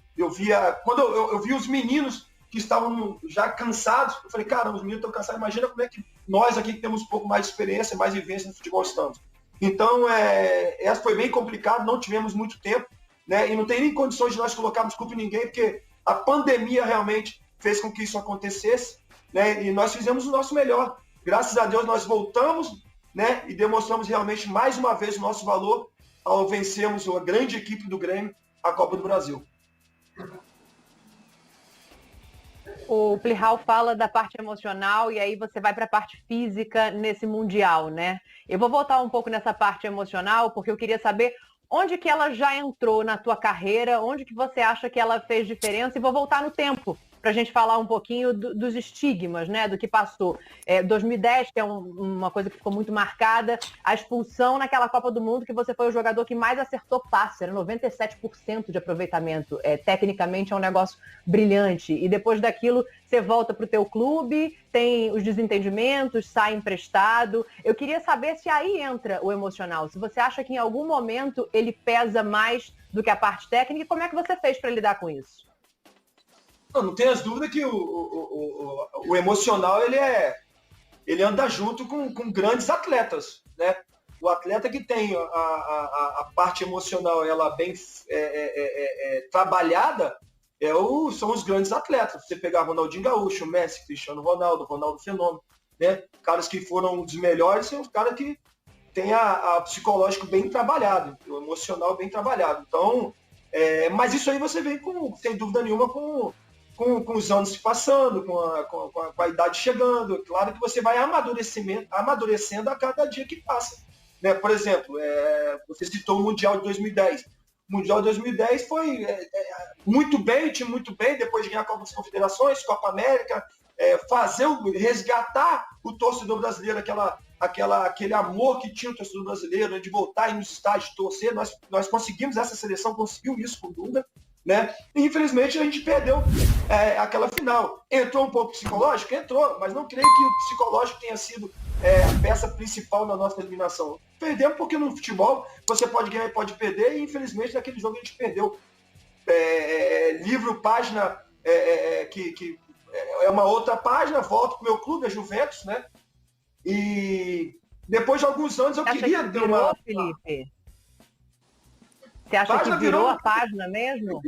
quando eu vi os meninos que estavam já cansados, eu falei, caramba, os meninos estão cansados, imagina como é que nós aqui que temos um pouco mais de experiência, mais vivência no futebol estamos. Então, essa foi bem complicado, não tivemos muito tempo, né? E não tem nem condições de nós colocarmos culpa em ninguém, porque a pandemia realmente fez com que isso acontecesse, né? E nós fizemos o nosso melhor. Graças a Deus nós voltamos, né? E demonstramos realmente mais uma vez o nosso valor ao vencermos a grande equipe do Grêmio, a Copa do Brasil. O Plihal fala da parte emocional e aí você vai para a parte física nesse Mundial, né? Eu vou voltar um pouco nessa parte emocional porque eu queria saber onde que ela já entrou na tua carreira, onde que você acha que ela fez diferença, e vou voltar no tempo para a gente falar um pouquinho dos estigmas, né, do que passou. 2010, que é uma coisa que ficou muito marcada, a expulsão naquela Copa do Mundo, que você foi o jogador que mais acertou passe, era 97% de aproveitamento. Tecnicamente é um negócio brilhante. E depois daquilo, você volta para o teu clube, tem os desentendimentos, sai emprestado. Eu queria saber se aí entra o emocional, se você acha que em algum momento ele pesa mais do que a parte técnica, e como é que você fez para lidar com isso? Não tenho as dúvidas que o emocional ele anda junto com grandes atletas, né? O atleta que tem a parte emocional ela bem trabalhada são os grandes atletas. Você pegar Ronaldinho Gaúcho, Messi, Cristiano Ronaldo Fenômeno, né? Caras que foram os melhores são os caras que têm a psicológico bem trabalhado, o emocional bem trabalhado. Então, mas isso aí você vem sem dúvida nenhuma com os anos se passando, com a idade chegando. Claro que você vai amadurecendo a cada dia que passa. Né? Por exemplo, você citou o Mundial de 2010. O Mundial de 2010 foi muito bem, o time muito bem, depois de ganhar a Copa das Confederações, Copa América, resgatar o torcedor brasileiro, aquele amor que tinha o torcedor brasileiro, né, de voltar e nos estádios torcer. Nós conseguimos, essa seleção conseguiu isso com o Dunga, né? E infelizmente a gente perdeu aquela final. Entrou um pouco psicológico? Entrou, mas não creio que o psicológico tenha sido a peça principal na nossa eliminação. Perdemos porque no futebol você pode ganhar e pode perder, e infelizmente naquele jogo a gente perdeu. Livro, página, que é uma outra página, volto para o meu clube, a Juventus, né? E depois de alguns anos eu queria ter uma... Felipe? Você acha que virou a página mesmo?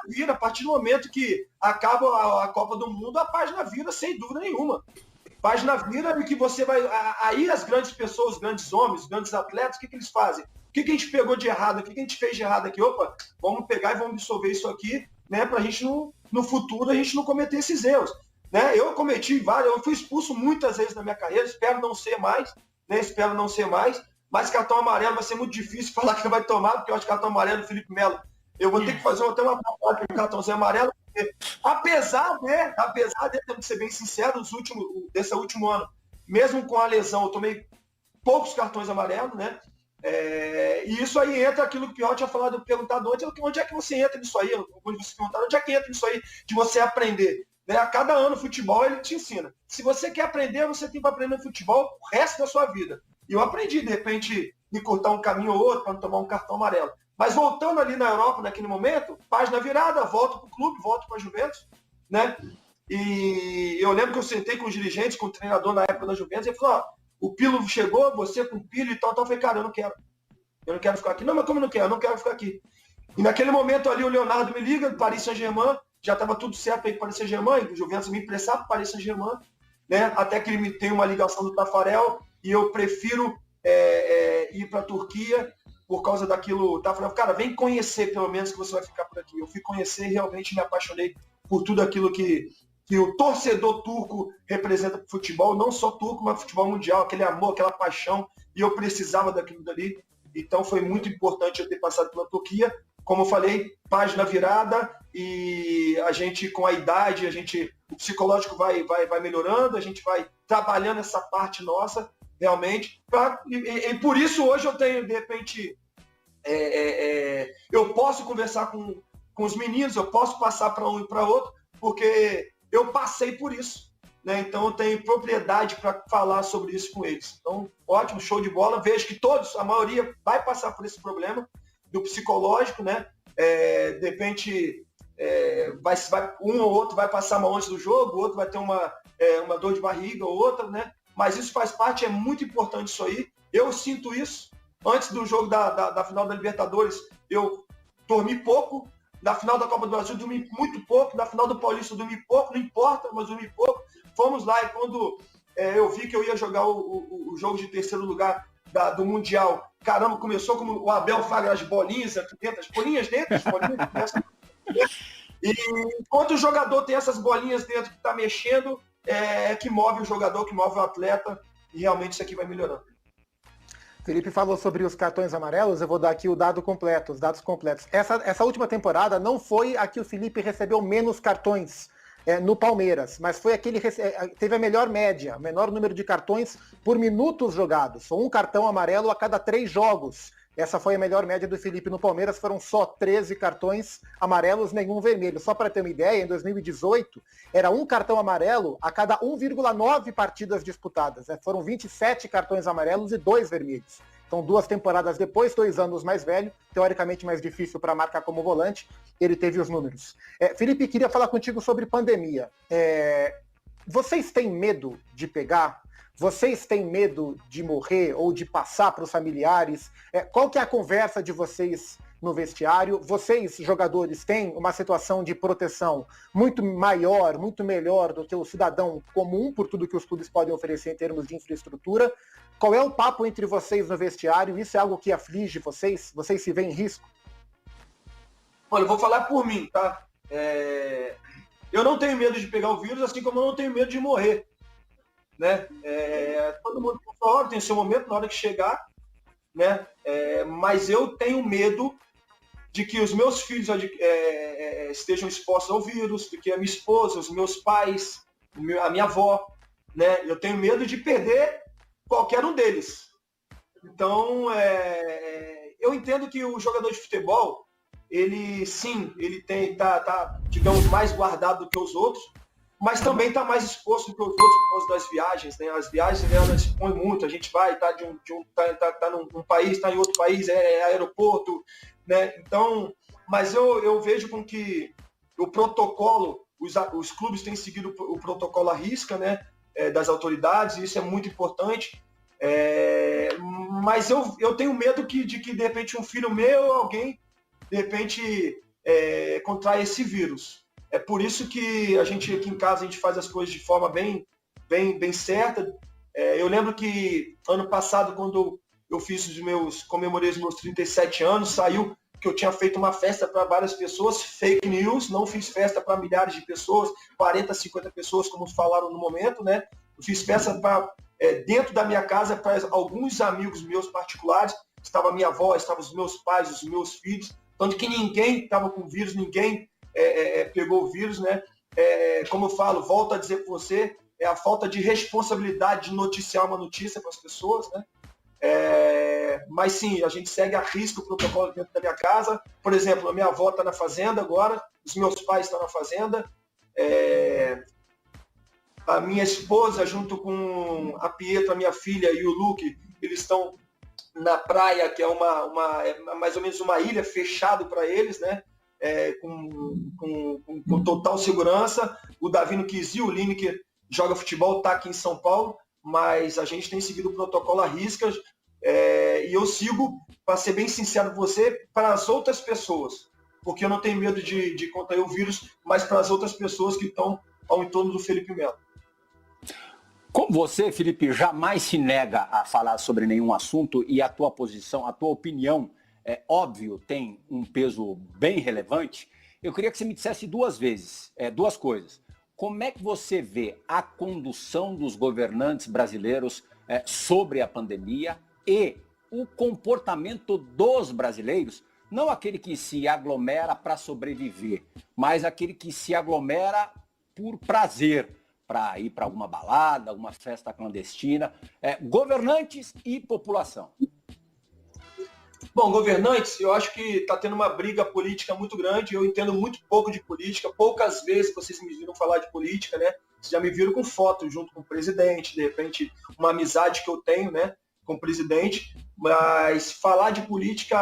Vira, a partir do momento que acaba a Copa do Mundo, a página vira sem dúvida nenhuma. A página vira e que você vai... Aí as grandes pessoas, os grandes homens, os grandes atletas, o que eles fazem? O que a gente pegou de errado? O que a gente fez de errado aqui? Opa, vamos pegar e vamos absorver isso aqui, né? Pra gente, no futuro, a gente não cometer esses erros. Né? Eu cometi vários, eu fui expulso muitas vezes na minha carreira, espero não ser mais, né? Espero não ser mais. Mas cartão amarelo vai ser muito difícil falar que vai tomar, porque eu acho que cartão amarelo do Felipe Melo, eu vou ter que fazer até uma parte de cartãozinho amarelo, porque, apesar de, temos que ser bem sincero, desse último ano, mesmo com a lesão, eu tomei poucos cartões amarelos, né? E isso aí entra aquilo que o Pior tinha falado, perguntado ontem, onde é que você entra nisso aí? Alguns você perguntaram, onde é que entra nisso aí de você aprender? Né? A cada ano o futebol ele te ensina. Se você quer aprender, você tem que aprender no futebol o resto da sua vida. E eu aprendi, de repente, me cortar um caminho ou outro para não tomar um cartão amarelo. Mas voltando ali na Europa, naquele momento, página virada, volto para o clube, volto para a Juventus, né? E eu lembro que eu sentei com os dirigentes, com o treinador na época da Juventus, e ele falou, o Pilo chegou, você com o Pilo e tal. Eu falei, cara, eu não quero ficar aqui. Não, mas como eu não quero? Eu não quero ficar aqui. E naquele momento ali, o Leonardo me liga, do Paris Saint-Germain, já estava tudo certo aí com o Paris Saint-Germain, o Juventus me emprestar para o Paris Saint-Germain, né? Até que ele me tem uma ligação do Tafarel, e eu prefiro ir para a Turquia por causa daquilo. Tafarel, cara, vem conhecer pelo menos que você vai ficar por aqui. Eu fui conhecer e realmente me apaixonei por tudo aquilo que o torcedor turco representa para o futebol, não só turco, mas futebol mundial, aquele amor, aquela paixão, e eu precisava daquilo dali. Então foi muito importante eu ter passado pela Turquia. Como eu falei, página virada, e a gente, com a idade, o psicológico vai melhorando, a gente vai trabalhando essa parte nossa, realmente. E por isso hoje eu tenho, de repente, eu posso conversar com os meninos, eu posso passar para um e para outro, porque eu passei por isso. Né? Então eu tenho propriedade para falar sobre isso com eles. Então, ótimo, show de bola. Vejo que a maioria vai passar por esse problema do psicológico, né? De repente, um ou outro vai passar mal antes do jogo, o outro vai ter uma dor de barriga ou outra, né? Mas isso faz parte, é muito importante isso aí. Eu sinto isso. Antes do jogo da final da Libertadores, eu dormi pouco. Da final da Copa do Brasil, dormi muito pouco. Da final do Paulista, dormi pouco. Não importa, mas dormi pouco. Fomos lá e quando eu vi que eu ia jogar o jogo de terceiro lugar do Mundial, caramba, começou como o Abel fala, as bolinhas dentro, as bolinhas dentro. E quando o jogador tem essas bolinhas dentro que está mexendo, que move o jogador, que move o atleta, e realmente isso aqui vai melhorando. Felipe falou sobre os cartões amarelos, eu vou dar aqui os dados completos. Essa última temporada não foi a que o Felipe recebeu menos cartões no Palmeiras, mas foi aquele teve a melhor média, o menor número de cartões por minutos jogados. Um cartão amarelo a cada 3 jogos. Essa foi a melhor média do Felipe no Palmeiras, foram só 13 cartões amarelos, nenhum vermelho. Só para ter uma ideia, em 2018, era um cartão amarelo a cada 1,9 partidas disputadas. Foram 27 cartões amarelos e 2 vermelhos. Então, 2 temporadas depois, 2 anos mais velho, teoricamente mais difícil para marcar como volante, ele teve os números. Felipe, queria falar contigo sobre pandemia. Vocês têm medo de pegar? Vocês têm medo de morrer ou de passar para os familiares? Qual que é a conversa de vocês no vestiário? Vocês, jogadores, têm uma situação de proteção muito maior, muito melhor do que o cidadão comum, por tudo que os clubes podem oferecer em termos de infraestrutura. Qual é o papo entre vocês no vestiário? Isso é algo que aflige vocês? Vocês se veem em risco? Olha, eu vou falar por mim, tá? Eu não tenho medo de pegar o vírus, assim como eu não tenho medo de morrer. Né? Todo mundo tem sua hora, tem seu momento, na hora que chegar, né? Mas eu tenho medo de que os meus filhos estejam expostos ao vírus, de que a minha esposa, os meus pais, a minha avó, né? Eu tenho medo de perder qualquer um deles. Então, eu entendo que o jogador de futebol, ele tá, digamos, mais guardado do que os outros, mas também está mais exposto do que os outros por causa das viagens, né? As viagens, né, elas expõem muito, a gente vai, tá num país, tá em outro país, aeroporto, né? Então, mas eu vejo com que o protocolo, os clubes têm seguido o protocolo à risca, né? Das autoridades, e isso é muito importante. Mas eu tenho medo de que, de repente, um filho meu ou alguém, de repente, contrai esse vírus. É por isso que a gente, aqui em casa, a gente faz as coisas de forma bem certa. Eu lembro que, ano passado, quando eu comemorei os meus 37 anos, saiu que eu tinha feito uma festa para várias pessoas, fake news, não fiz festa para milhares de pessoas, 40, 50 pessoas, como falaram no momento, né? Eu fiz festa dentro da minha casa para alguns amigos meus particulares, estava minha avó, estavam os meus pais, os meus filhos, tanto que ninguém estava com vírus, ninguém pegou o vírus, né? Como eu falo, volto a dizer para você, é a falta de responsabilidade de noticiar uma notícia para as pessoas, né? Mas sim, a gente segue a risco o protocolo dentro da minha casa. Por exemplo, a minha avó está na fazenda agora, os meus pais estão na fazenda, a minha esposa, junto com a Pietra, minha filha, e o Luke, eles estão na praia, que é mais ou menos uma ilha fechado para eles, né? Com total segurança. O Davi não quis ir, o Lineker joga futebol, está aqui em São Paulo, mas a gente tem seguido o protocolo à risca, e eu sigo, para ser bem sincero com você, para as outras pessoas, porque eu não tenho medo de contrair o vírus, mas para as outras pessoas que estão ao entorno do Felipe Melo. Como você, Felipe, jamais se nega a falar sobre nenhum assunto, e a tua posição, a tua opinião, óbvio, tem um peso bem relevante, eu queria que você me dissesse duas coisas. Como é que você vê a condução dos governantes brasileiros sobre a pandemia e o comportamento dos brasileiros, não aquele que se aglomera para sobreviver, mas aquele que se aglomera por prazer, para ir para alguma balada, alguma festa clandestina, governantes e população? Bom, governantes, eu acho que está tendo uma briga política muito grande, eu entendo muito pouco de política, poucas vezes vocês me viram falar de política, né? Vocês já me viram com foto junto com o presidente, de repente uma amizade que eu tenho, né, com o presidente, mas falar de política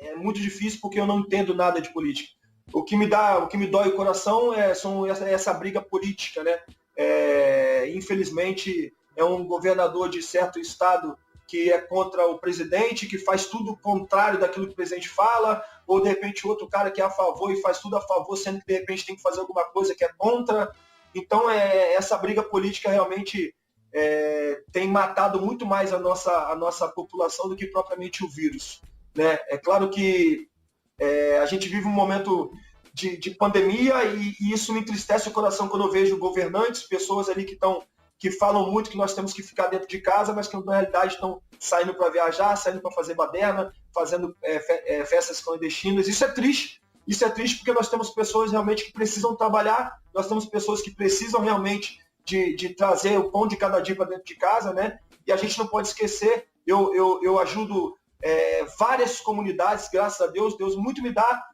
é muito difícil porque eu não entendo nada de política. O que me dói o coração são essa briga política, né? Infelizmente, é um governador de certo estado que é contra o presidente, que faz tudo contrário daquilo que o presidente fala, ou de repente outro cara que é a favor e faz tudo a favor, sendo que de repente tem que fazer alguma coisa que é contra. Então, essa briga política realmente tem matado muito mais a nossa população do que propriamente o vírus, né? É claro que a gente vive um momento de pandemia e isso me entristece o coração quando eu vejo governantes, pessoas ali que falam muito que nós temos que ficar dentro de casa, mas que na realidade estão saindo para viajar, saindo para fazer baderna, fazendo festas clandestinas. Isso é triste porque nós temos pessoas realmente que precisam trabalhar, nós temos pessoas que precisam realmente de trazer o pão de cada dia para dentro de casa, né? E a gente não pode esquecer, eu ajudo várias comunidades, graças a Deus, Deus muito me dá,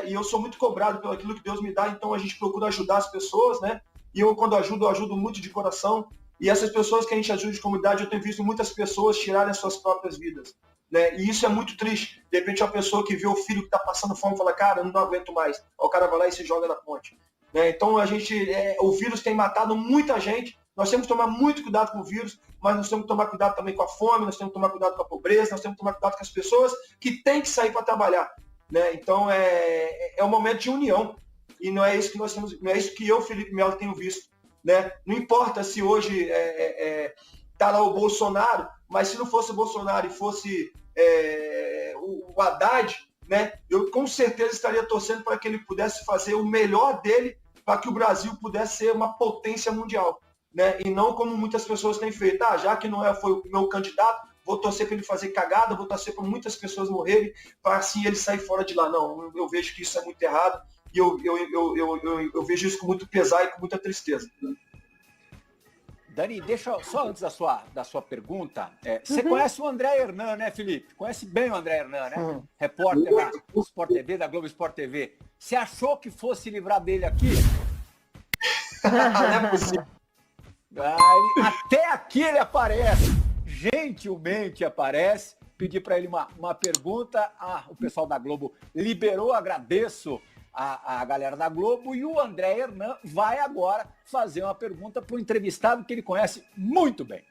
e eu sou muito cobrado pelo aquilo que Deus me dá, então a gente procura ajudar as pessoas, né? E eu, quando eu ajudo muito de coração. E essas pessoas que a gente ajuda de comunidade, eu tenho visto muitas pessoas tirarem as suas próprias vidas, né? E isso é muito triste. De repente, uma pessoa que vê o filho que está passando fome fala, cara, eu não aguento mais. Aí o cara vai lá e se joga na ponte, né? Então, o vírus tem matado muita gente. Nós temos que tomar muito cuidado com o vírus, mas nós temos que tomar cuidado também com a fome, nós temos que tomar cuidado com a pobreza, nós temos que tomar cuidado com as pessoas que têm que sair para trabalhar, né? Então, é um momento de união. E não é isso que nós temos, não é isso que eu, Felipe Melo, tenho visto, né? Não importa se hoje tá lá o Bolsonaro, mas se não fosse o Bolsonaro e fosse o Haddad, né? Eu com certeza estaria torcendo para que ele pudesse fazer o melhor dele para que o Brasil pudesse ser uma potência mundial, né? E não como muitas pessoas têm feito. Já que não foi o meu candidato, vou torcer para ele fazer cagada, vou torcer para muitas pessoas morrerem, para assim ele sair fora de lá. Não, eu vejo que isso é muito errado. E eu vejo isso com muito pesar e com muita tristeza. Dani, deixa só antes da sua pergunta. Você conhece o André Hernan, né, Felipe? Conhece bem o André Hernan, né? Repórter da Sport TV, da Globo Sport TV. Você achou que fosse livrar dele aqui? Não é possível. Até aqui ele aparece. Gentilmente aparece. Pedi para ele uma pergunta. O pessoal da Globo liberou, agradeço a galera da Globo, e o André Hernan vai agora fazer uma pergunta para o entrevistado que ele conhece muito bem.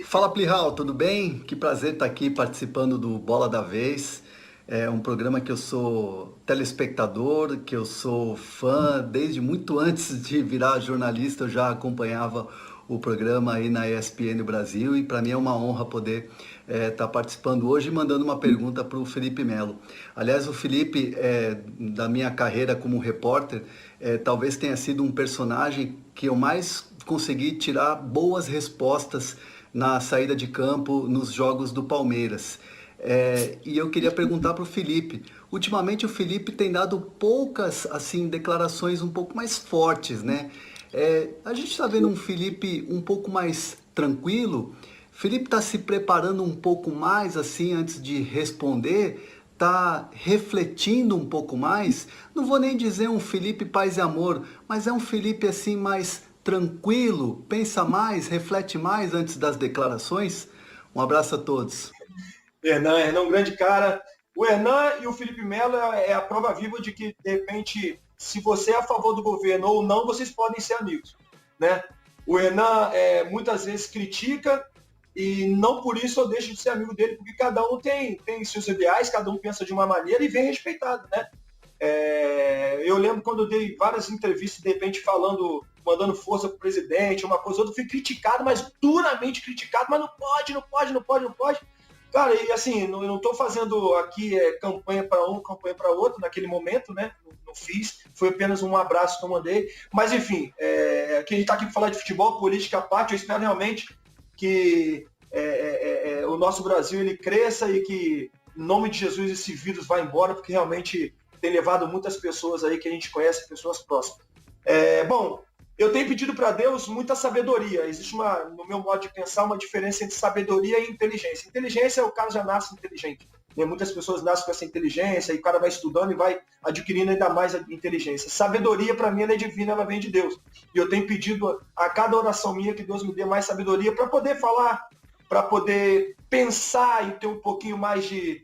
Fala, Plihal, tudo bem? Que prazer estar aqui participando do Bola da Vez. É um programa que eu sou telespectador, que eu sou fã, desde muito antes de virar jornalista eu já acompanhava o programa aí na ESPN Brasil, e para mim é uma honra poder estar participando hoje e mandando uma pergunta para o Felipe Melo. Aliás, o Felipe, da minha carreira como repórter, talvez tenha sido um personagem que eu mais consegui tirar boas respostas na saída de campo nos jogos do Palmeiras. E eu queria perguntar para o Felipe. Ultimamente o Felipe tem dado poucas assim declarações um pouco mais fortes, né? A gente está vendo um Felipe um pouco mais tranquilo. Felipe está se preparando um pouco mais assim antes de responder, está refletindo um pouco mais. Não vou nem dizer um Felipe paz e amor, mas é um Felipe assim mais tranquilo, pensa mais, reflete mais antes das declarações. Um abraço a todos. Hernan é um grande cara. O Hernan e o Felipe Melo é a prova viva de que, de repente, se você é a favor do governo ou não, vocês podem ser amigos, né? O Hernan muitas vezes critica e não por isso eu deixo de ser amigo dele, porque cada um tem seus ideais, cada um pensa de uma maneira e vem respeitado, né? Eu lembro quando eu dei várias entrevistas, de repente mandando força pro presidente, uma coisa ou outra, fui criticado, mas duramente criticado, mas não pode. Cara, e assim, eu não estou fazendo aqui campanha para um, campanha para outro, naquele momento, né? Não fiz, foi apenas um abraço que eu mandei. Mas, enfim, que a gente está aqui para falar de futebol, política à parte, eu espero realmente que o nosso Brasil ele cresça e que, em nome de Jesus, esse vírus vá embora, porque realmente tem levado muitas pessoas aí que a gente conhece, pessoas próximas. Bom, eu tenho pedido para Deus muita sabedoria. Existe no meu modo de pensar, uma diferença entre sabedoria e inteligência. Inteligência, o cara já nasce inteligente. Muitas pessoas nascem com essa inteligência e o cara vai estudando e vai adquirindo ainda mais a inteligência. Sabedoria, para mim, ela é divina, ela vem de Deus. E eu tenho pedido a cada oração minha que Deus me dê mais sabedoria para poder falar, para poder pensar e ter um pouquinho mais de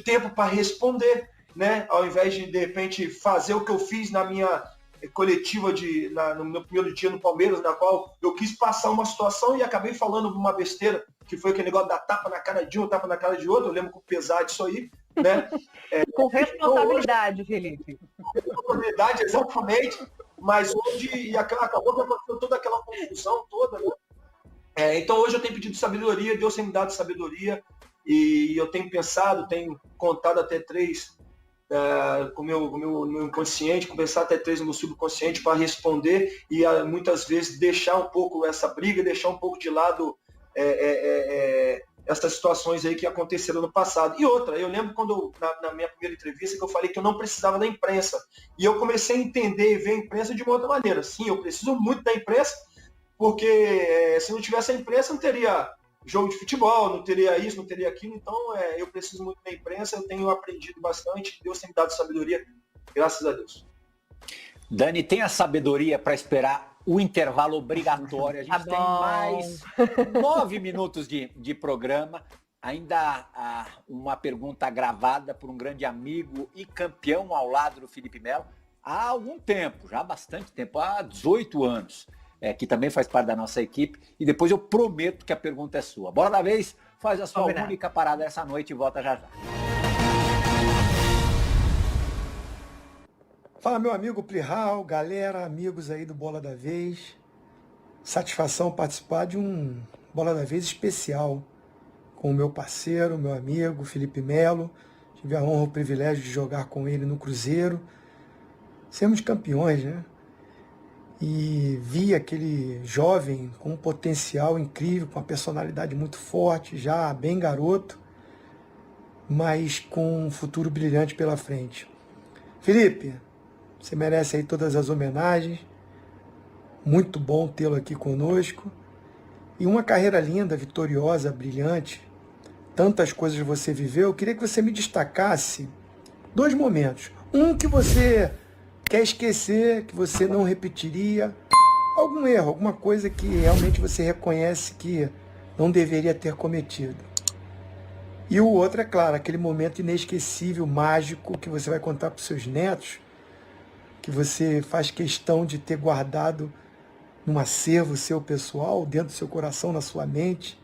tempo para responder, né? Ao invés de repente, fazer o que eu fiz na minha coletiva no meu primeiro dia no Palmeiras, na qual eu quis passar uma situação e acabei falando uma besteira, que foi aquele negócio da tapa na cara de um, tapa na cara de outro. Eu lembro com pesar disso aí, né? Com responsabilidade, Felipe. Com responsabilidade, exatamente. Mas hoje acabou que aconteceu toda aquela confusão toda, né? Então hoje eu tenho pedido sabedoria, Deus tem me dado sabedoria, e eu tenho pensado, tenho contado até 3 com o meu inconsciente, conversar até 3 no meu subconsciente para responder e muitas vezes deixar um pouco essa briga, deixar um pouco de lado essas situações aí que aconteceram no passado. E outra, eu lembro quando na minha primeira entrevista que eu falei que eu não precisava da imprensa, e eu comecei a entender e ver a imprensa de uma outra maneira. Sim, eu preciso muito da imprensa, porque se não tivesse a imprensa não teria jogo de futebol, não teria isso, não teria aquilo. Então eu preciso muito da imprensa, eu tenho aprendido bastante, Deus tem me dado sabedoria, graças a Deus. Dani, tem a sabedoria para esperar o intervalo obrigatório. A gente tem mais 9 minutos de programa. Ainda uma pergunta gravada por um grande amigo e campeão ao lado do Felipe Melo há algum tempo, já há bastante tempo, há 18 anos. Que também faz parte da nossa equipe, e depois eu prometo que a pergunta é sua. Bora da vez, faz a sua única parada essa noite e volta já já. Fala, meu amigo Plihal, galera, amigos aí do Bola da Vez. Satisfação participar de um Bola da Vez especial com o meu parceiro, meu amigo Felipe Melo. Tive a honra e o privilégio de jogar com ele no Cruzeiro. Sermos campeões, né? E vi aquele jovem com um potencial incrível, com uma personalidade muito forte, já bem garoto, mas com um futuro brilhante pela frente. Felipe, você merece aí todas as homenagens. Muito bom tê-lo aqui conosco. E uma carreira linda, vitoriosa, brilhante. Tantas coisas você viveu. Eu queria que você me destacasse 2 momentos. Um que você quer esquecer, que você não repetiria. Algum erro, alguma coisa que realmente você reconhece que não deveria ter cometido. E o outro, é claro, aquele momento inesquecível, mágico, que você vai contar para os seus netos, que você faz questão de ter guardado num acervo seu pessoal, dentro do seu coração, na sua mente.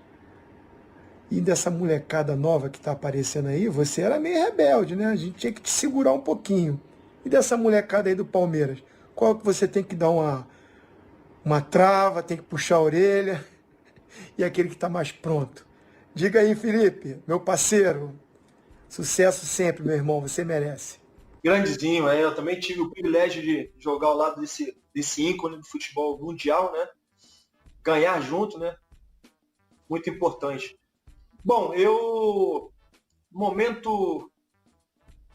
E dessa molecada nova que está aparecendo aí, você era meio rebelde, né? A gente tinha que te segurar um pouquinho. E dessa molecada aí do Palmeiras, qual que você tem que dar uma trava, tem que puxar a orelha, e aquele que está mais pronto? Diga aí, Felipe, meu parceiro, sucesso sempre, meu irmão, você merece. Grandezinho, eu também tive o privilégio de jogar ao lado desse ícone do futebol mundial, né? Ganhar junto, né? Muito importante. Bom, momento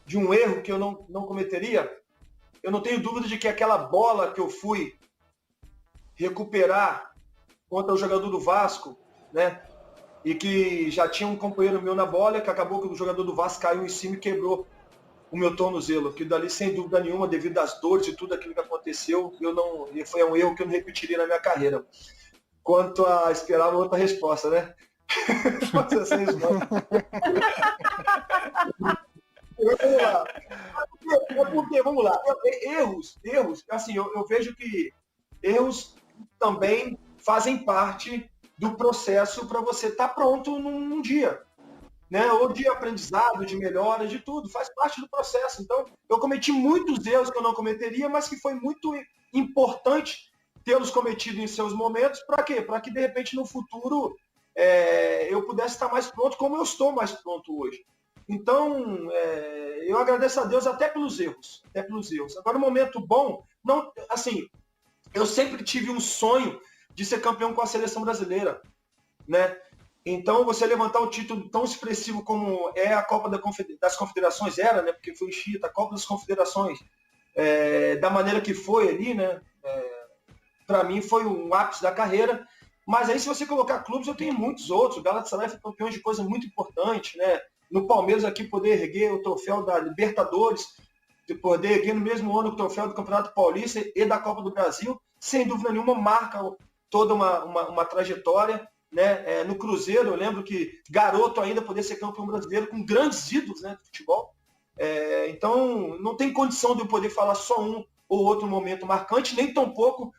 de um erro que eu não cometeria, eu não tenho dúvida de que aquela bola que eu fui recuperar contra o jogador do Vasco, né? E que já tinha um companheiro meu na bola, que acabou que o jogador do Vasco caiu em cima e quebrou o meu tornozelo, que dali, sem dúvida nenhuma, devido às dores e tudo aquilo que aconteceu, foi um erro que eu não repetiria na minha carreira. Quanto a esperar outra resposta, né? Vamos lá. Erros, assim, eu vejo que erros também fazem parte do processo para você estar pronto num dia. Né? Ou de aprendizado, de melhora, de tudo, faz parte do processo. Então, eu cometi muitos erros que eu não cometeria, mas que foi muito importante tê-los cometido em seus momentos. Para quê? Para que, de repente, no futuro, eu pudesse estar mais pronto, como eu estou mais pronto hoje. Então, eu agradeço a Deus até pelos erros. Agora, um momento bom, não, assim, eu sempre tive um sonho de ser campeão com a seleção brasileira, né? Então, você levantar um título tão expressivo como é a Copa das Confederações, né? Porque foi extinta, a Copa das Confederações, da maneira que foi ali, né? Para mim foi um ápice da carreira. Mas aí, se você colocar clubes, eu tenho muitos outros. O Galatasaray foi campeão de coisa muito importante, né? No Palmeiras aqui, poder erguer o troféu da Libertadores, de poder erguer no mesmo ano o troféu do Campeonato Paulista e da Copa do Brasil, sem dúvida nenhuma, marca toda uma trajetória. Né? No Cruzeiro, eu lembro que garoto ainda poder ser campeão brasileiro com grandes ídolos, né, do futebol. Então, não tem condição de eu poder falar só um ou outro momento marcante, nem tampouco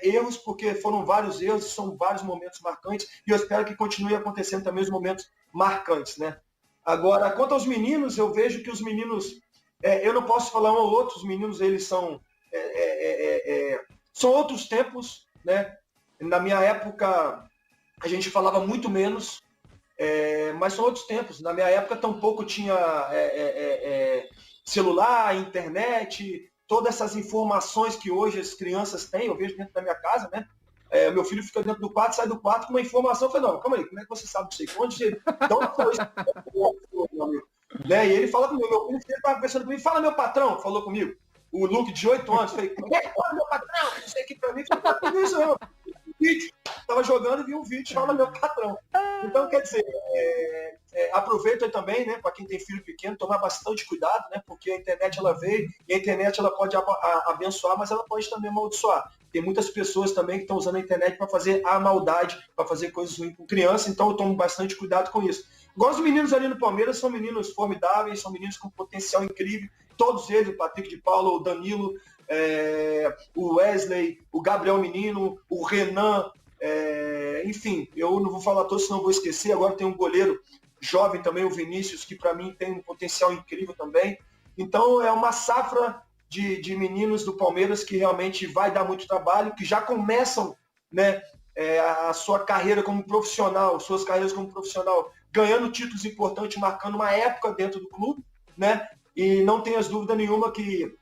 erros, porque foram vários erros e são vários momentos marcantes, e eu espero que continue acontecendo também os momentos marcantes. Né? Agora, quanto aos meninos, eu vejo que os meninos, eu não posso falar um ou outro, os meninos, eles são outros tempos. Né? Na minha época, a gente falava muito menos, mas são outros tempos. Na minha época, tampouco tinha celular, internet, todas essas informações que hoje as crianças têm, eu vejo dentro da minha casa, né? Meu filho fica dentro do quarto, sai do quarto com uma informação. Eu falei, não, calma aí, como é que você sabe disso aí? Onde foi isso? Né? E ele fala comigo, meu filho estava conversando comigo, fala meu patrão, falou comigo. O Luke, de 8 anos, falei, fala meu patrão, isso aqui pra mim, falei, isso eu. Vídeo, estava jogando e vi um vídeo, fala meu patrão. Então, quer dizer, aproveito aí também, né, para quem tem filho pequeno, tomar bastante cuidado, né, porque a internet ela veio e a internet ela pode abençoar, mas ela pode também amaldiçoar. Tem muitas pessoas também que estão usando a internet para fazer a maldade, para fazer coisas ruins com criança, então eu tomo bastante cuidado com isso. Agora, os meninos ali no Palmeiras são meninos formidáveis, são meninos com potencial incrível, todos eles, o Patrick de Paula, o Danilo, o Wesley, o Gabriel Menino, o Renan, enfim, eu não vou falar todos, senão vou esquecer. Agora tem um goleiro jovem também, o Vinícius, que para mim tem um potencial incrível também. Então é uma safra de meninos do Palmeiras que realmente vai dar muito trabalho, que já começam, né, a sua carreira como profissional, suas carreiras como profissional, ganhando títulos importantes, marcando uma época dentro do clube, né? E não tenhas dúvida nenhuma que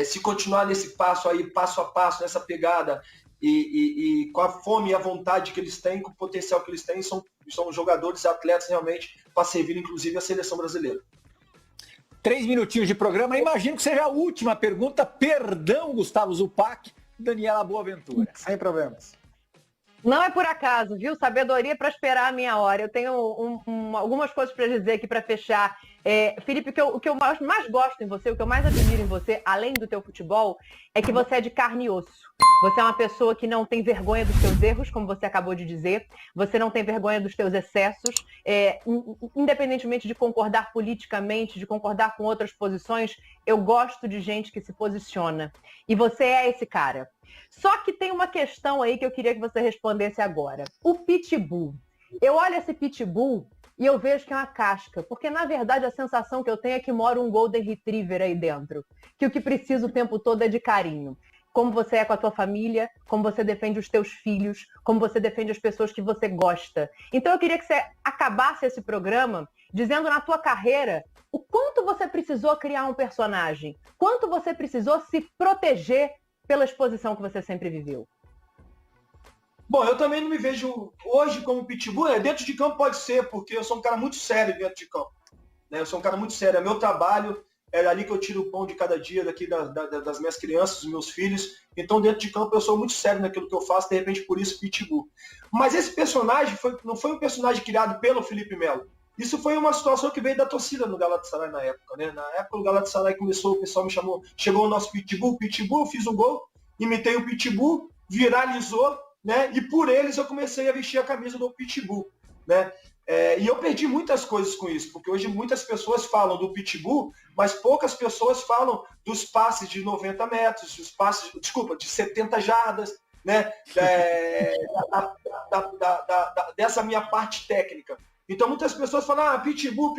se continuar nesse passo aí, passo a passo, nessa pegada, e com a fome e a vontade que eles têm, com o potencial que eles têm, são jogadores, atletas realmente, para servir inclusive a seleção brasileira. 3 minutinhos de programa, imagino que seja a última pergunta. Perdão, Gustavo Zupac, Daniela Boaventura. Sem problemas. Não é por acaso, viu? Sabedoria para esperar a minha hora. Eu tenho algumas coisas para dizer aqui para fechar. Felipe, o que eu mais gosto em você, o que eu mais admiro em você, além do teu futebol, é que você é de carne e osso. Você é uma pessoa que não tem vergonha dos seus erros, como você acabou de dizer. Você não tem vergonha dos teus excessos. Independentemente de concordar politicamente, de concordar com outras posições, eu gosto de gente que se posiciona. E você é esse cara. Só que tem uma questão aí que eu queria que você respondesse agora. O Pitbull. Eu olho esse Pitbull e eu vejo que é uma casca, porque na verdade a sensação que eu tenho é que mora um Golden Retriever aí dentro, que o que precisa o tempo todo é de carinho. Como você é com a tua família, como você defende os teus filhos, como você defende as pessoas que você gosta. Então eu queria que você acabasse esse programa dizendo na tua carreira o quanto você precisou criar um personagem, quanto você precisou se proteger pela exposição que você sempre viveu. Bom, eu também não me vejo hoje como pitbull, né? Dentro de campo pode ser, porque eu sou um cara muito sério dentro de campo. Né? Eu sou um cara muito sério, é meu trabalho, é ali que eu tiro o pão de cada dia daqui das minhas crianças, dos meus filhos. Então, dentro de campo, eu sou muito sério naquilo que eu faço, de repente, por isso, pitbull. Mas esse personagem não foi um personagem criado pelo Felipe Melo. Isso foi uma situação que veio da torcida no Galatasaray na época, né? Na época o Galatasaray começou, o pessoal me chamou, chegou o nosso Pitbull, eu fiz um gol, imitei o Pitbull, viralizou, né? E por eles eu comecei a vestir a camisa do Pitbull, né? E eu perdi muitas coisas com isso, porque hoje muitas pessoas falam do Pitbull, mas poucas pessoas falam dos passes de 90 metros, dos passes, de 70 jardas, né? Dessa minha parte técnica. Então muitas pessoas falam, pitbull,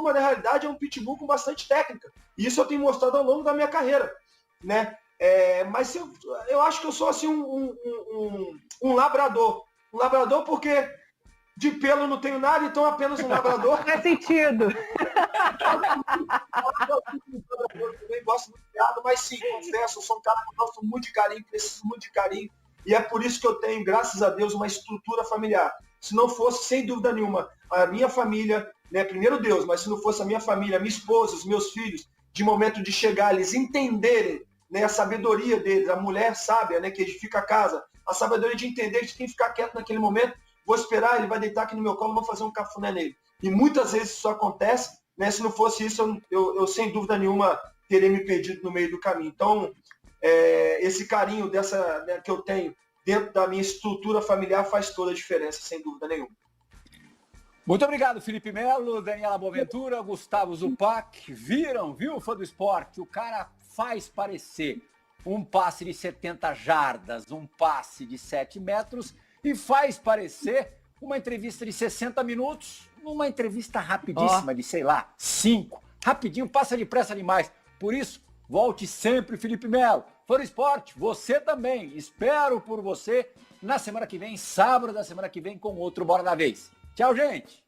mas na realidade é um pitbull com bastante técnica. E isso eu tenho mostrado ao longo da minha carreira, né? Mas eu acho que eu sou assim um labrador. Um labrador porque de pelo não tenho nada, então apenas um labrador. Faz sentido. Eu também gosto muito de piada, mas sim, confesso, eu sou um cara que gosto muito de carinho, preciso muito de carinho. E é por isso que eu tenho, graças a Deus, uma estrutura familiar. Se não fosse, sem dúvida nenhuma, a minha família, né, primeiro Deus, mas se não fosse a minha família, minha esposa, os meus filhos, de momento de chegar, eles entenderem, né, a sabedoria deles, a mulher sábia, né, que edifica a casa, a sabedoria de entender que tem que ficar quieto naquele momento, vou esperar, ele vai deitar aqui no meu colo, vou fazer um cafuné nele. E muitas vezes isso acontece, né, se não fosse isso, eu sem dúvida nenhuma teria me perdido no meio do caminho. Então, esse carinho né, que eu tenho dentro da minha estrutura familiar faz toda a diferença, sem dúvida nenhuma. Muito obrigado, Felipe Melo, Daniela Boaventura, Gustavo Zupac. Viu, fã do esporte? O cara faz parecer um passe de 70 jardas, um passe de 7 metros e faz parecer uma entrevista de 60 minutos, numa entrevista rapidíssima de, 5. Rapidinho, passa depressa demais. Por isso, volte sempre, Felipe Melo. Fã do esporte, você também. Espero por você na semana que vem, sábado da semana que vem, com outro Bora da Vez. Tchau, gente!